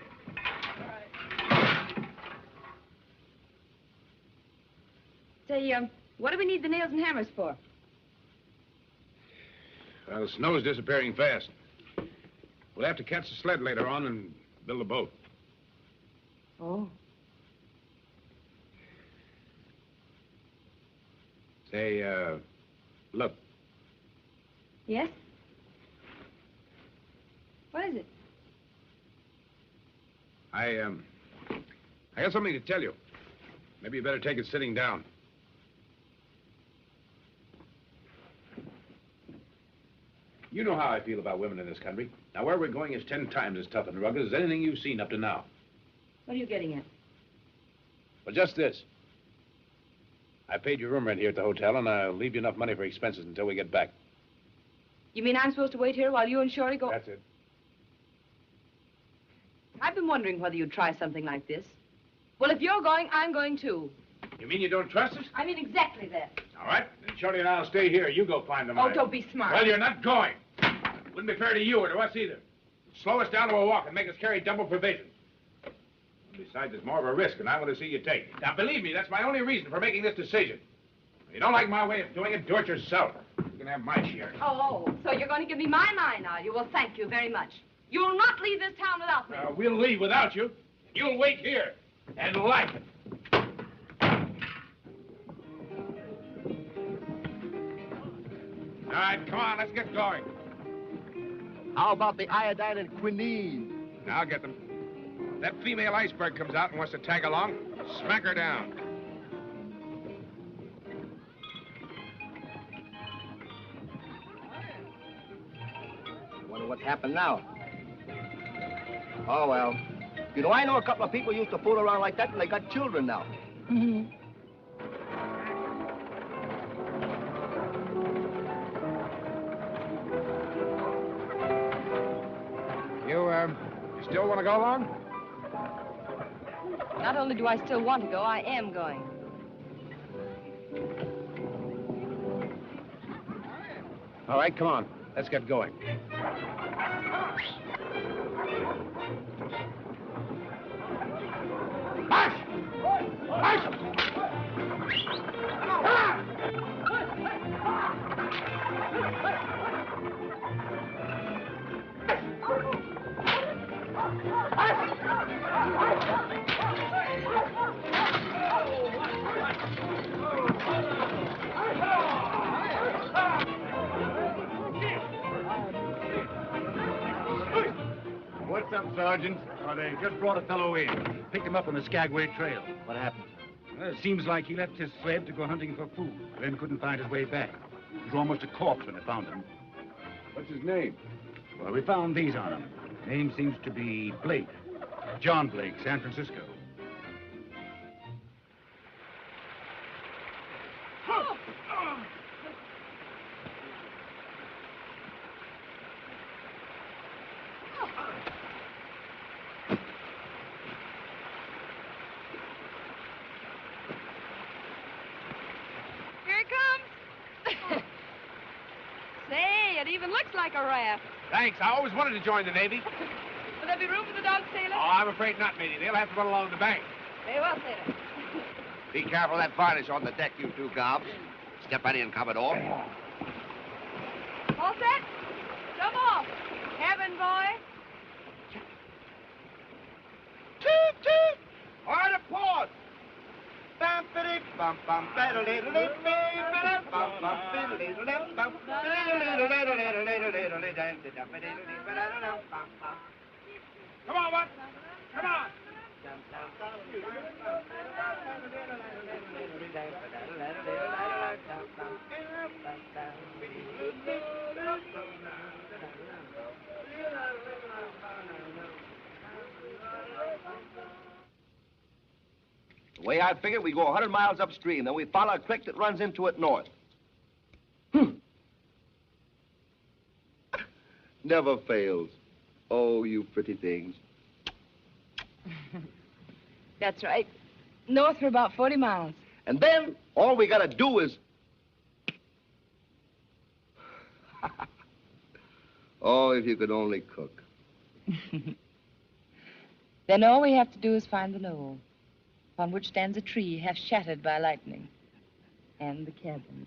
Say, what do we need the nails and hammers for? Well, the snow's disappearing fast. We'll have to catch the sled later on and build a boat. Oh. Say, look. Yes? What is it? I got something to tell you. Maybe you better take it sitting down. You know how I feel about women in this country. Now, where we're going is 10 times as tough and rugged as anything you've seen up to now. What are you getting at? Well, just this. I paid your room rent here at the hotel, and I'll leave you enough money for expenses until we get back. You mean I'm supposed to wait here while you and Shorty go... That's it. I've been wondering whether you'd try something like this. Well, if you're going, I'm going too. You mean you don't trust us? I mean exactly that. All right, then Shorty and I'll stay here. You go find the money. Oh, don't be smart. Well, you're not going. Wouldn't be fair to you or to us either. Slow us down to a walk and make us carry double provisions. Besides, it's more of a risk, and I want to see you take. Now, believe me, that's my only reason for making this decision. If you don't like my way of doing it, do it yourself. You can have my share. Oh, so you're going to give me my mind, are you? Well, thank you very much. You'll not leave this town without me. We'll leave without you. You'll wait here and like it. All right, come on, let's get going. How about the iodine and quinine? I'll get them. If that female iceberg comes out and wants to tag along, smack her down. Wonder what's happened now. Oh, well. You know, I know a couple of people used to fool around like that, and they got children now. Mm-hmm. You still want to go along? Not only do I still want to go, I am going. All right, come on. Let's get going. March! March! What's up, Sergeant? Oh, they just brought a fellow in. Picked him up on the Skagway Trail. What happened? Well, it seems like he left his sled to go hunting for food, then couldn't find his way back. He was almost a corpse when they found him. What's his name? Well, we found these on him. Name seems to be Blake. John Blake, San Francisco. Say, it even looks like a raft. Thanks. I always wanted to join the Navy. Will there be room for the dogs, sailor? Oh, I'm afraid not, matey. They'll have to run along the bank. Very well, sailor. Be careful of that varnish on the deck, you two gobs. Step right in, Commodore. All set? Jump off. Cabin boy. Toot, toot! Order port! Bum, biddy, bum, bum, bum, Come on, what? Come on. The way I figure, we go 100 miles upstream, then we follow a creek that runs into it north. Never fails. Oh, you pretty things. That's right. North for about 40 miles. And then all we gotta do is... Oh, if you could only cook. Then all we have to do is find the knoll, upon which stands a tree half shattered by lightning, and the cabin.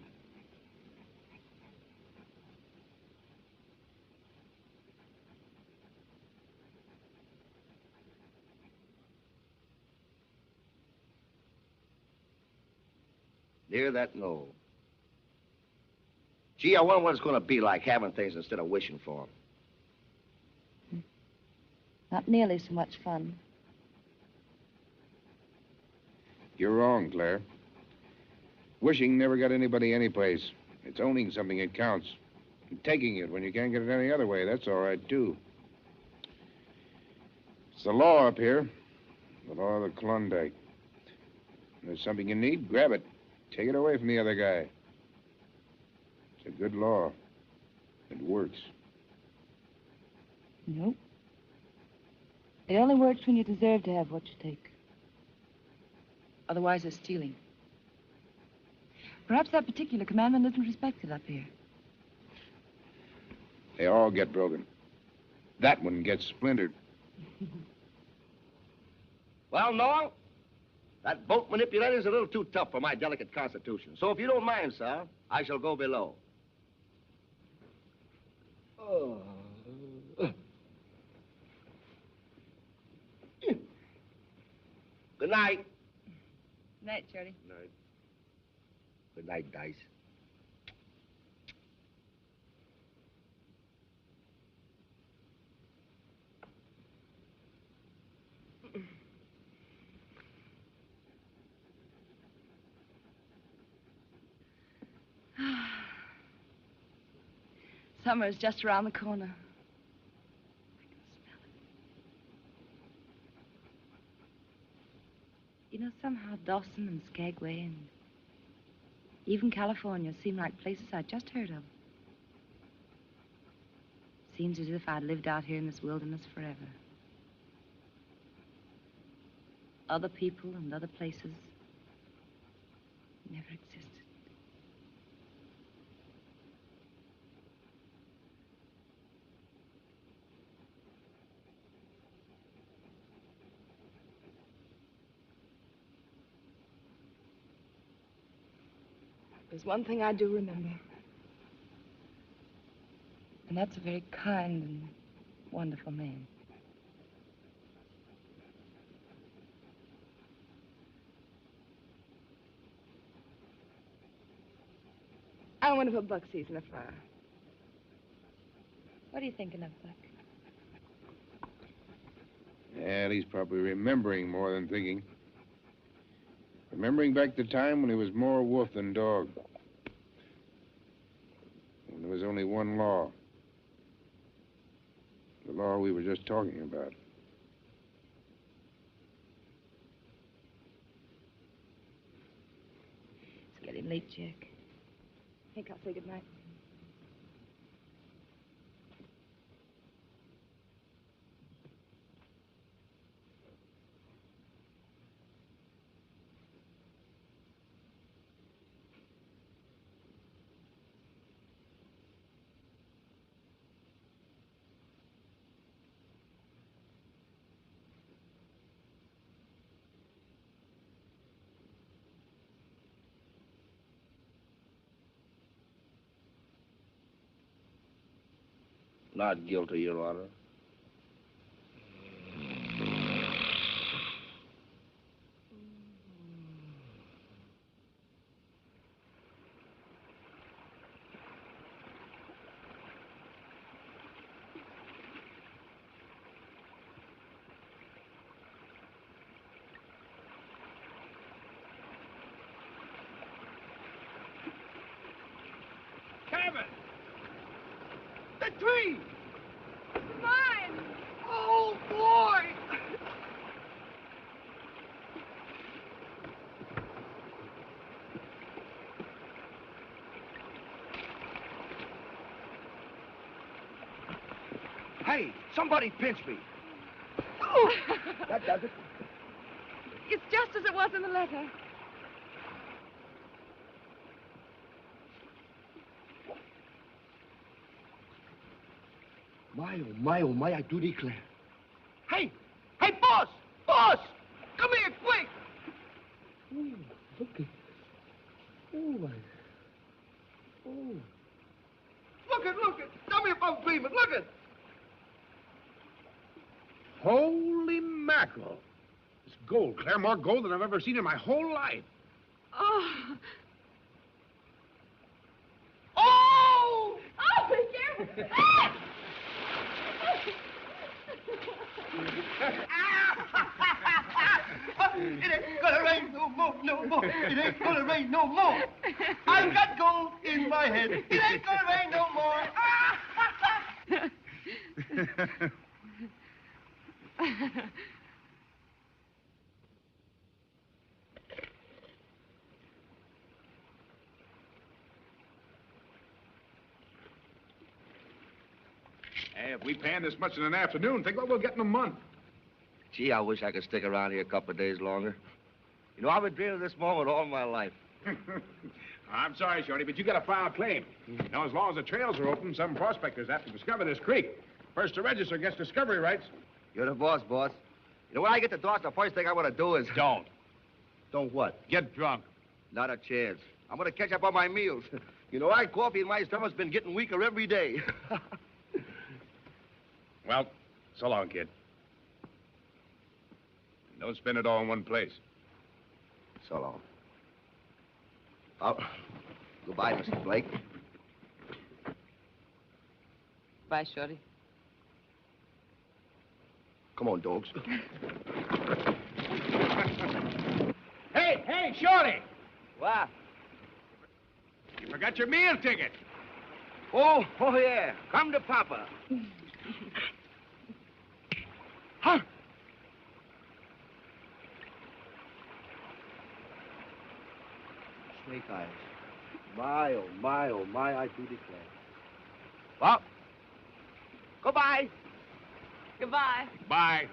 Near that knoll. Gee, I wonder what it's gonna be like having things instead of wishing for them. Not nearly so much fun. You're wrong, Claire. Wishing never got anybody anyplace. It's owning something that counts. And taking it when you can't get it any other way, that's all right, too. It's the law up here. The law of the Klondike. If there's something you need, grab it. Take it away from the other guy. It's a good law. It works. Nope. It only works when you deserve to have what you take. Otherwise, it's stealing. Perhaps that particular commandment isn't respected up here. They all get broken. That one gets splintered. Well, Noel, that boat manipulator's a little too tough for my delicate constitution. So if you don't mind, sir, I shall go below. Oh. Good night. Good night, Shorty. Good night. Good night, Dice. Summer's just around the corner. I can smell it. You know, somehow Dawson and Skagway and even California seem like places I just heard of. Seems as if I'd lived out here in this wilderness forever. Other people and other places never existed. There's one thing I do remember. And that's a very kind and wonderful man. I wonder if Buck sees in a fire. What are you thinking of, Buck? Yeah, he's probably remembering more than thinking. Remembering back the time when he was more wolf than dog. When there was only one law. The law we were just talking about. It's getting late, Jack. I think I'll say goodnight. Not guilty, Your Honor. Kevin! The tree! Mine! Oh, boy! Hey, somebody pinch me. Oh! That does it. It's just as it was in the letter. Oh, my, I do declare. Hey! Hey, boss! Boss! Come here, quick! Ooh, look at... Oh, my... Oh. Look it! Tell me if I'm dreaming. Look it! Holy mackerel. It's gold, Claire. More gold than I've ever seen in my whole life. Oh! Oh! Oh, be careful! It ain't gonna rain no more, no more. It ain't gonna rain no more. I got gold in my head. It ain't gonna rain no more. Hey, if we pan this much in an afternoon, think what we'll get in a month. Gee, I wish I could stick around here a couple of days longer. You know, I've been dreaming of this moment all my life. I'm sorry, Shorty, but you got a filed claim. Now, as long as the trails are open, some prospectors have to discover this creek. First to register gets discovery rights. You're the boss. You know, when I get to Dawes, the first thing I want to do is... Don't. Don't what? Get drunk. Not a chance. I'm going to catch up on my meals. You know, coffee in my stomach's been getting weaker every day. Well, so long, kid. Don't spend it all in one place. So long. Oh, goodbye, Mrs. Blake. Bye, Shorty. Come on, dogs. Hey, Shorty! What? You forgot your meal ticket. Oh, yeah. Come to Papa. Huh? Snake eyes. My, oh, my, I do declare. Well, goodbye. Goodbye. Bye.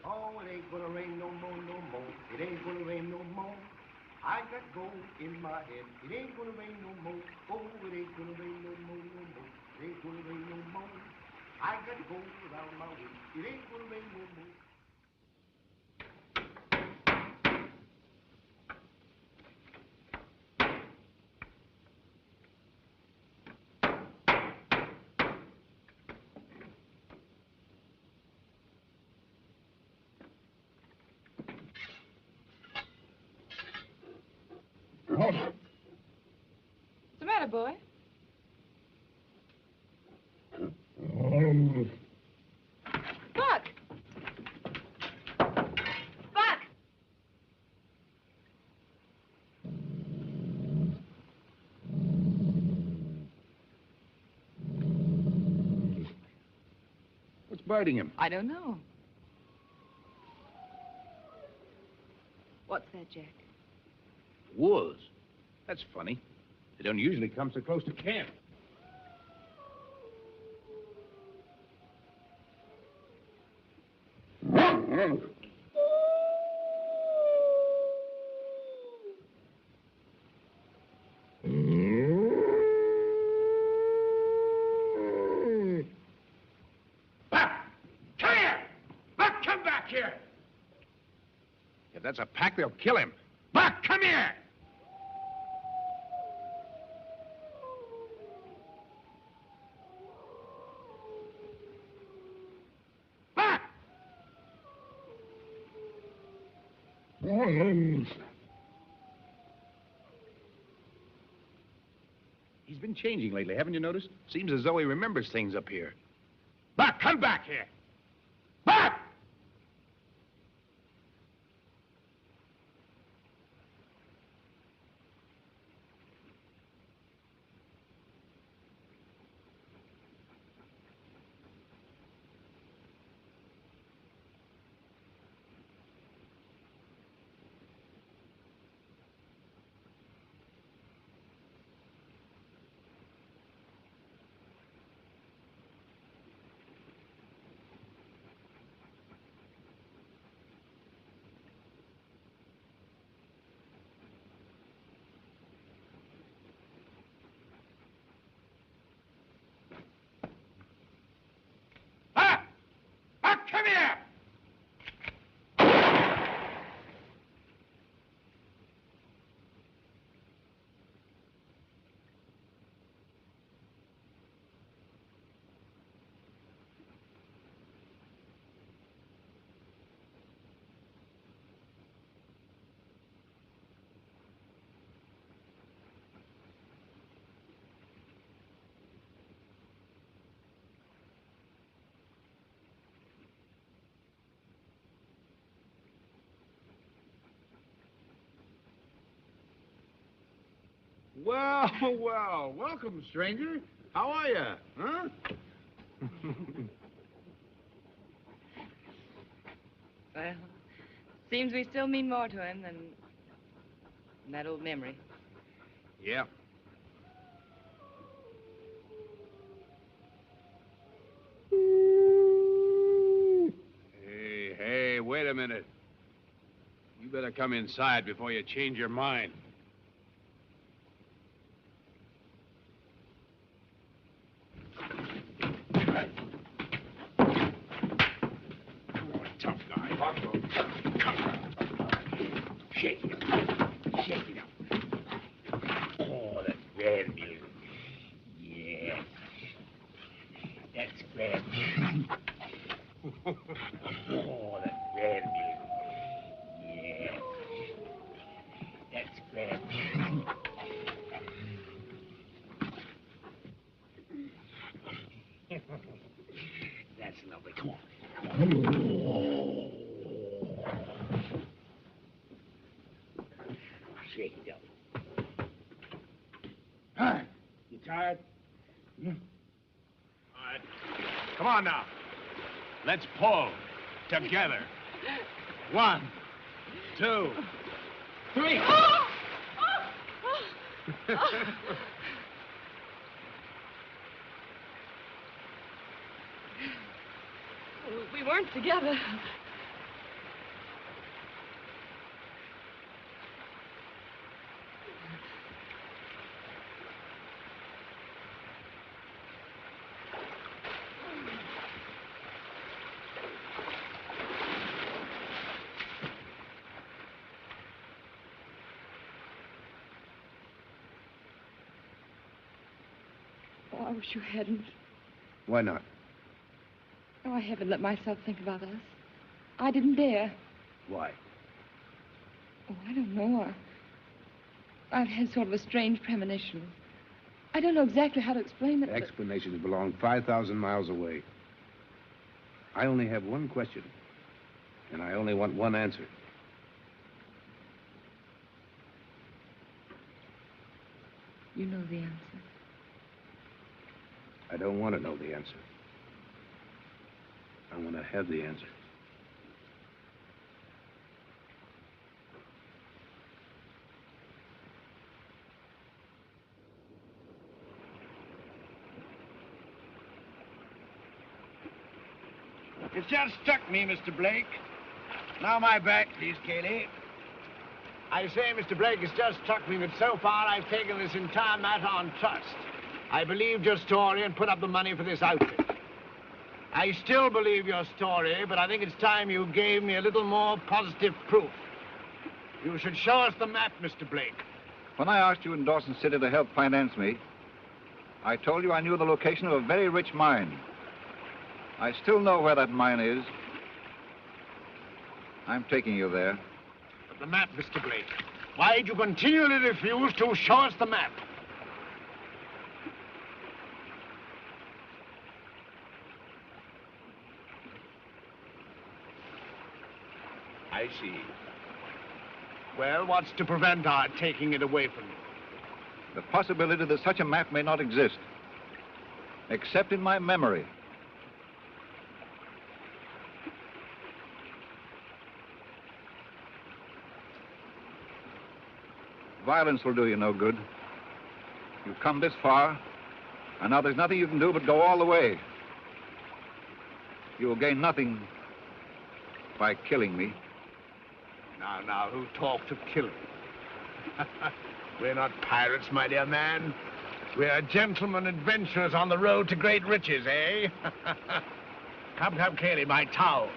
Oh, it ain't gonna rain no more, no more. It ain't gonna rain no more. I got gold in my head. It ain't gonna rain no more. Oh, it ain't gonna rain no more, no more. It ain't gonna rain no more. I got gold around my waist. It ain't gonna rain no more. What's the matter, boy? Buck! Buck! What's biting him? I don't know. What's that, Jack? Wolves. That's funny. They don't usually come so close to camp. Buck! Come here! Buck, come back here! If that's a pack, they'll kill him. Buck, come here! He's been changing lately, haven't you noticed? Seems as though he remembers things up here. Buck, come back here! Buck! Come here! Well, well, welcome, stranger. How are you, huh? Well, seems we still mean more to him than that old memory. Yeah. Hey, wait a minute. You better come inside before you change your mind. Tough guy. Shake it up. Shake it up. Oh, that's grand milk. Yes. That's grand milk. Oh, that's grand milk. Yes. That's grand milk. That's lovely. Come on. Shake it up. Hi. You tired? All right. Come on now. Let's pull. Together. 1, 2, 3. We weren't together. Oh, I wish you hadn't. Why not? Oh, I haven't let myself think about us. I didn't dare. Why? Oh, I don't know. I've had sort of a strange premonition. I don't know exactly how to explain it. Explanations belong 5,000 miles away. I only have one question, and I only want one answer. You know the answer. I don't want to know the answer. I want to have the answer. It just struck me, Mr. Blake. Now my back, please, Cayley. I say, Mr. Blake, it's just struck me that so far I've taken this entire matter on trust. I believed your story and put up the money for this outfit. I still believe your story, but I think it's time you gave me a little more positive proof. You should show us the map, Mr. Blake. When I asked you in Dawson City to help finance me, I told you I knew the location of a very rich mine. I still know where that mine is. I'm taking you there. The map, Mr. Blake. Why do you continually refuse to show us the map? I see. Well, what's to prevent our taking it away from you? The possibility that such a map may not exist, except in my memory. Violence will do you no good. You've come this far, and now there's nothing you can do but go all the way. You will gain nothing by killing me. Now, who talked of killing? We're not pirates, my dear man. We're gentlemen adventurers on the road to great riches, eh? Come, Cayley, my towel.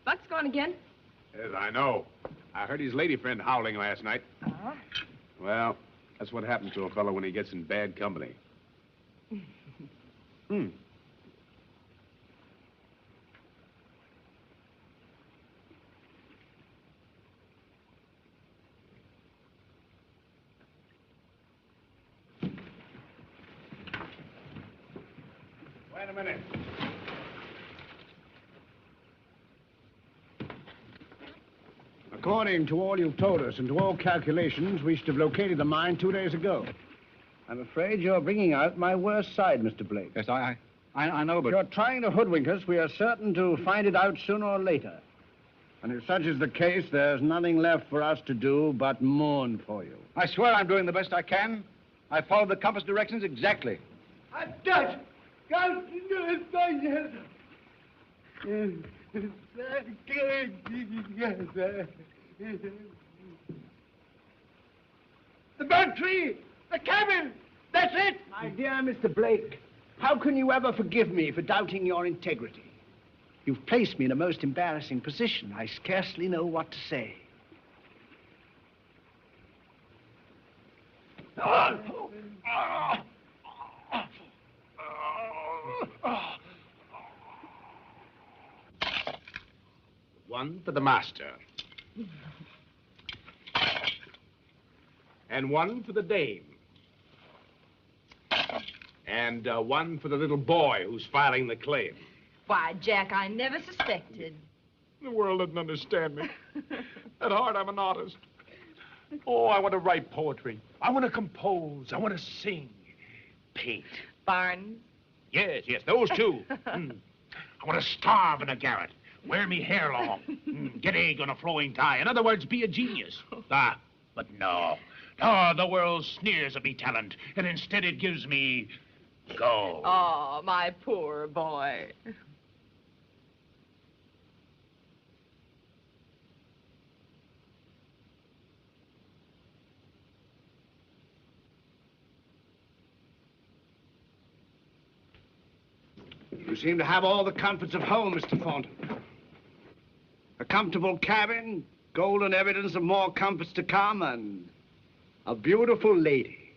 Buck's gone again? Yes, I know. I heard his lady friend howling last night. Uh-huh. Well, that's what happens to a fellow when he gets in bad company. Hmm. Wait a minute. According to all you've told us and to all calculations, we should have located the mine 2 days ago. I'm afraid you're bringing out my worst side, Mr. Blake. Yes, I know, but... If you're trying to hoodwink us, we are certain to find it out sooner or later. And if such is the case, there's nothing left for us to do but mourn for you. I swear I'm doing the best I can. I followed the compass directions exactly. The burnt tree! The cabin! That's it! My dear Mr. Blake, how can you ever forgive me for doubting your integrity? You've placed me in a most embarrassing position. I scarcely know what to say. One for the master. And one for the dame. And one for the little boy who's filing the claim. Why, Jack, I never suspected. The world doesn't understand me. At heart, I'm an artist. Oh, I want to write poetry. I want to compose. I want to sing. Paint. Barnes? Yes, those two. I want to starve in a garret. Wear me hair long. Get egg on a flowing tie. In other words, be a genius. But no. No, the world sneers at me talent, and instead it gives me gold. Oh, my poor boy. You seem to have all the comforts of home, Mr. Thornton. A comfortable cabin, golden evidence of more comforts to come, and a beautiful lady.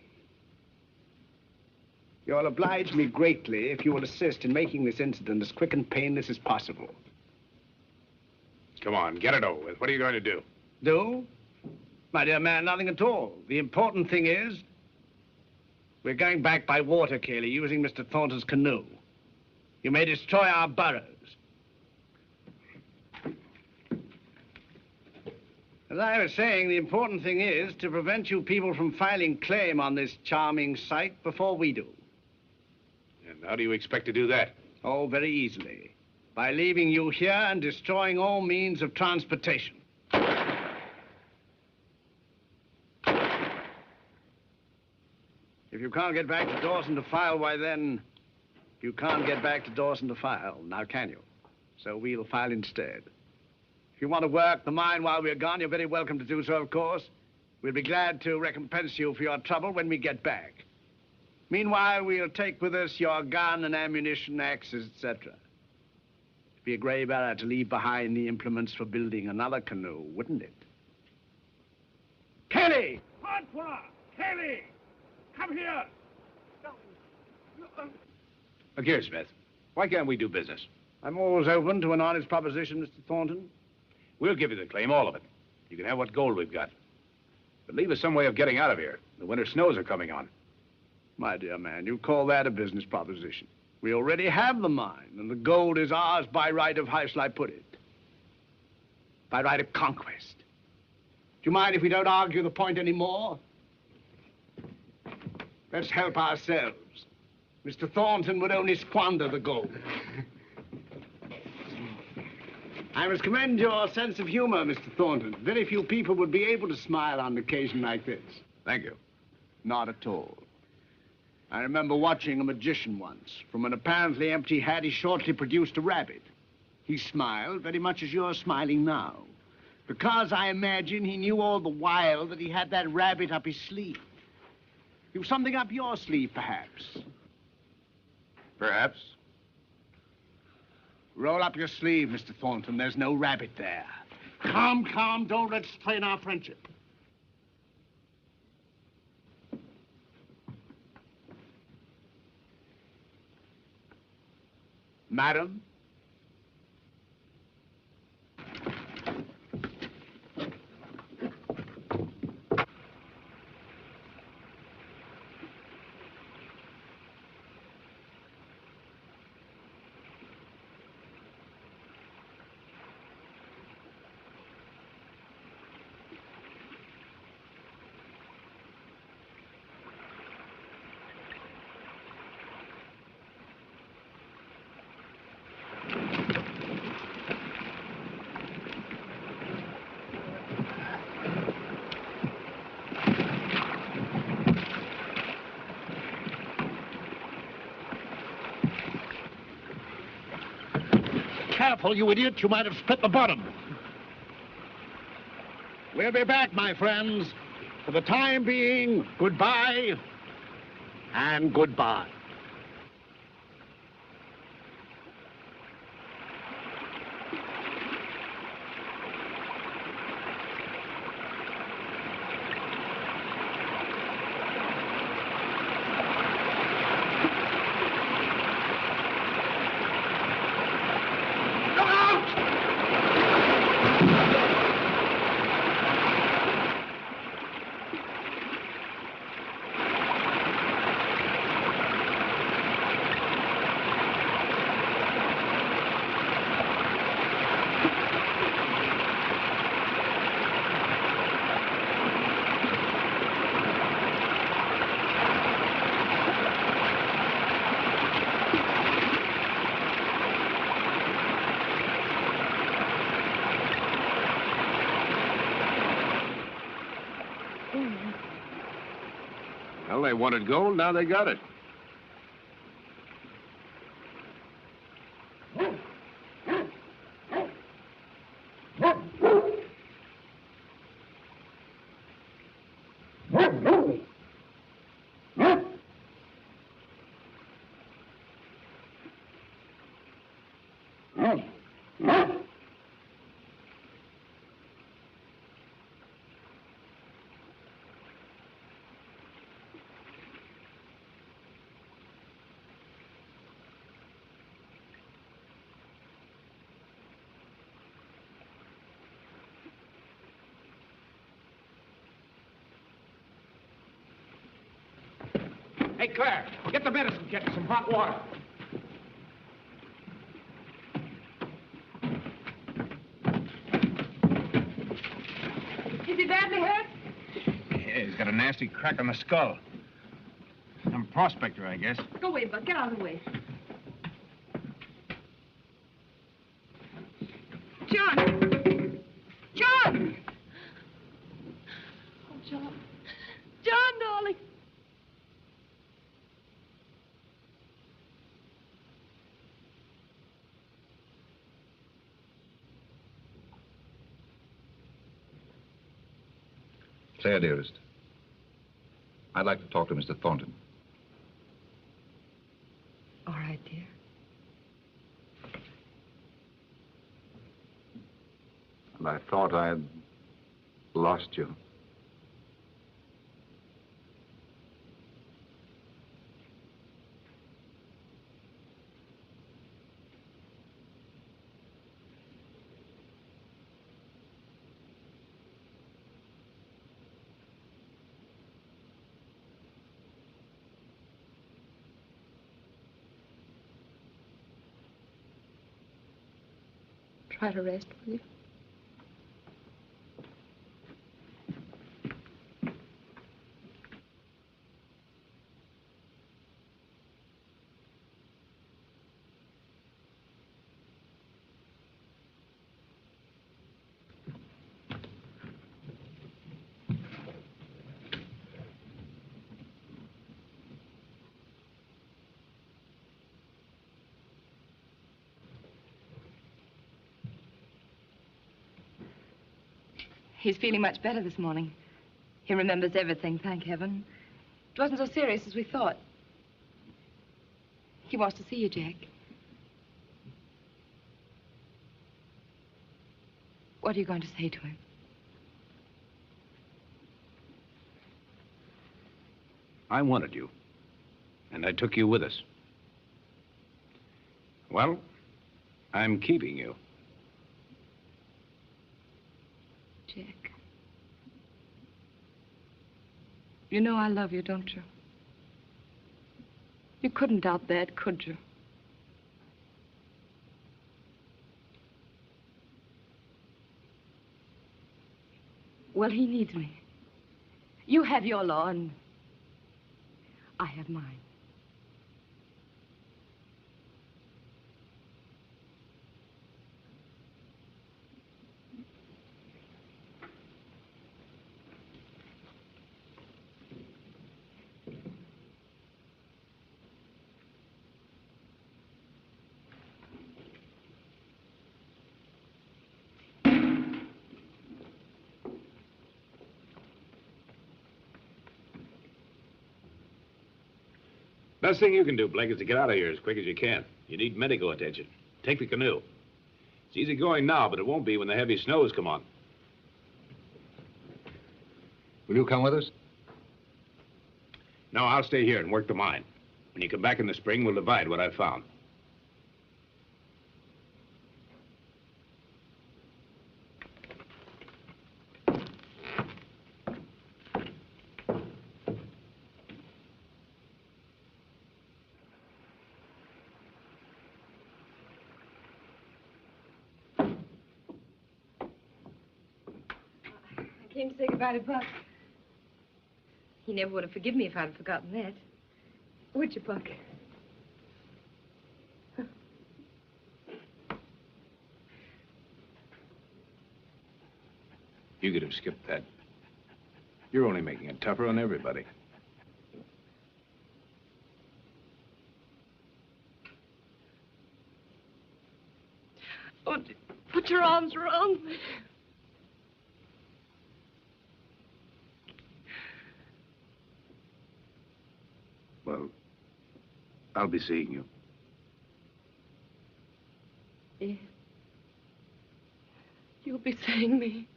You'll oblige me greatly if you will assist in making this incident as quick and painless as possible. Come on, get it over with. What are you going to do? Do? My dear man, nothing at all. The important thing is, we're going back by water, Cayley, using Mr. Thornton's canoe. You may destroy our burrows. As I was saying, the important thing is to prevent you people from filing claim on this charming site before we do. And how do you expect to do that? Oh, very easily. By leaving you here and destroying all means of transportation. If you can't get back to Dawson to file, why then, you can't get back to Dawson to file, now can you? So we'll file instead. If you want to work the mine while we're gone, you're very welcome to do so, of course. We'll be glad to recompense you for your trouble when we get back. Meanwhile, we'll take with us your gun and ammunition, axes, etc. It'd be a grave error to leave behind the implements for building another canoe, wouldn't it? Kelly! Francois! Kelly! Come here! Look here, Smith. Why can't we do business? I'm always open to an honest proposition, Mr. Thornton. We'll give you the claim, all of it. You can have what gold we've got. But leave us some way of getting out of here. The winter snows are coming on. My dear man, you call that a business proposition. We already have the mine, and the gold is ours by right of, how shall I put it? By right of conquest. Do you mind if we don't argue the point anymore? Let's help ourselves. Mr. Thornton would only squander the gold. I must commend your sense of humor, Mr. Thornton. Very few people would be able to smile on an occasion like this. Thank you. Not at all. I remember watching a magician once. From an apparently empty hat, he shortly produced a rabbit. He smiled very much as you're smiling now. Because I imagine he knew all the while that he had that rabbit up his sleeve. You've something up your sleeve, perhaps. Perhaps. Roll up your sleeve, Mr. Thornton. There's no rabbit there. Calm, calm. Don't let's strain our friendship. Madam? Careful, you idiot. You might have split the bottom. We'll be back, my friends. For the time being, goodbye and goodbye. Well, they wanted gold, now they got it. Hey, Claire, get the medicine kit and some hot water. Is he badly hurt? Yeah, he's got a nasty crack on the skull. Some prospector, I guess. Go away, Buck. Get out of the way. John! John! Oh, John. John, darling. Say, dearest, I'd like to talk to Mr. Thornton. All right, dear. And I thought I had lost you. Try to rest, will you? He's feeling much better this morning. He remembers everything, thank heaven. It wasn't so serious as we thought. He wants to see you, Jack. What are you going to say to him? I wanted you, and I took you with us. Well, I'm keeping you. Jack. You know I love you, don't you? You couldn't doubt that, could you? Well, he needs me. You have your law, and I have mine. Best thing you can do, Blake, is to get out of here as quick as you can. You need medical attention. Take the canoe. It's easy going now, but it won't be when the heavy snows come on. Will you come with us? No, I'll stay here and work the mine. When you come back in the spring, we'll divide what I've found. I came to say goodbye to Buck. He never would have forgiven me if I'd forgotten that. Would you, Buck? You could have skipped that. You're only making it tougher on everybody. Oh, put your arms around me. Well, I'll be seeing you. Yeah. You'll be seeing me.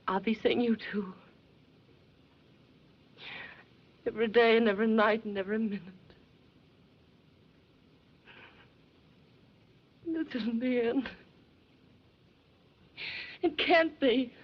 I'll be seeing you, too. Every day and every night and every minute. This isn't the end. It can't be.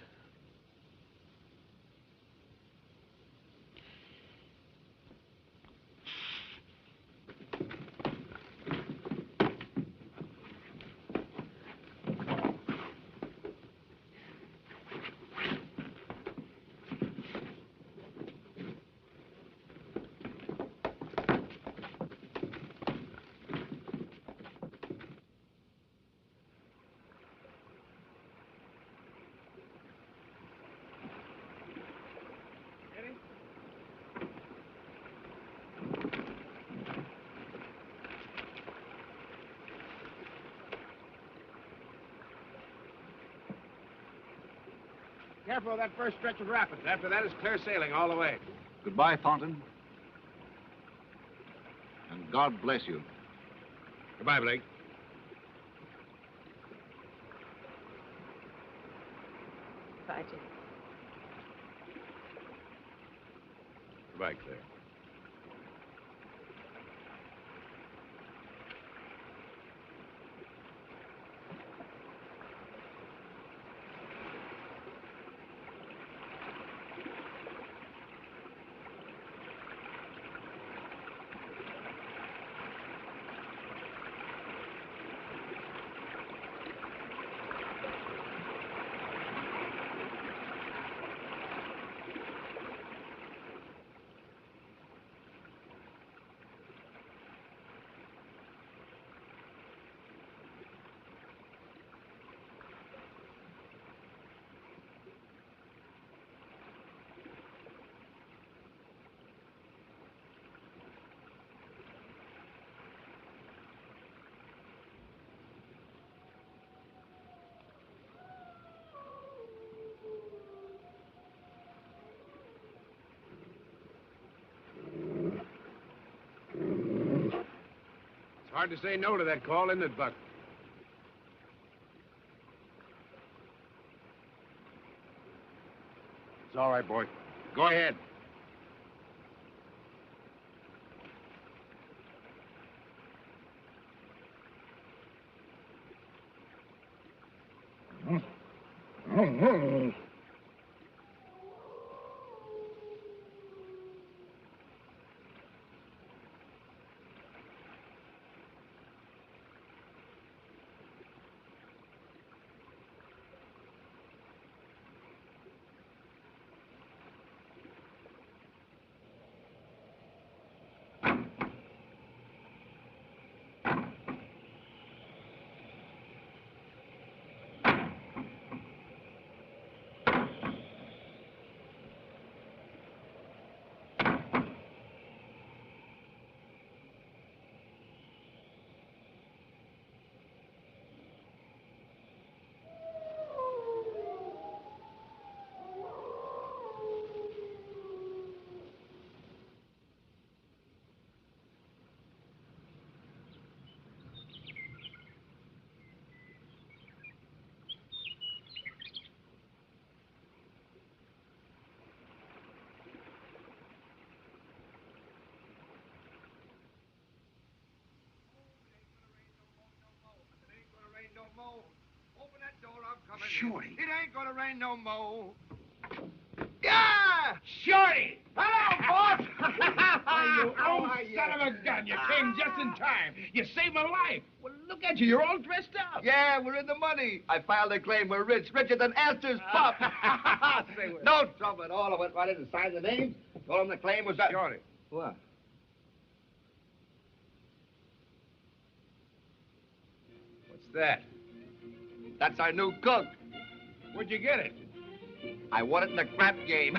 Careful of that first stretch of rapids. After that, it's clear sailing all the way. Goodbye, Thornton. And God bless you. Goodbye, Blake. Bye, Jim. Goodbye, Claire. It's hard to say no to that call, isn't it, Buck? It's all right, boy. Go ahead. Open that door, I'm coming. Shorty. It ain't gonna rain no more. Yeah! Shorty! Hello, boss! You old son of a gun. You came just in time. You saved my life. Well, look at you. You're all dressed up. Yeah, we're in the money. I filed a claim. We're rich. Richer than Astor's pup. No trouble at all. I went right in and signed the names. Told him the claim was... Shorty. What? What's that? That's our new cook. Where'd you get it? I won it in the crap game.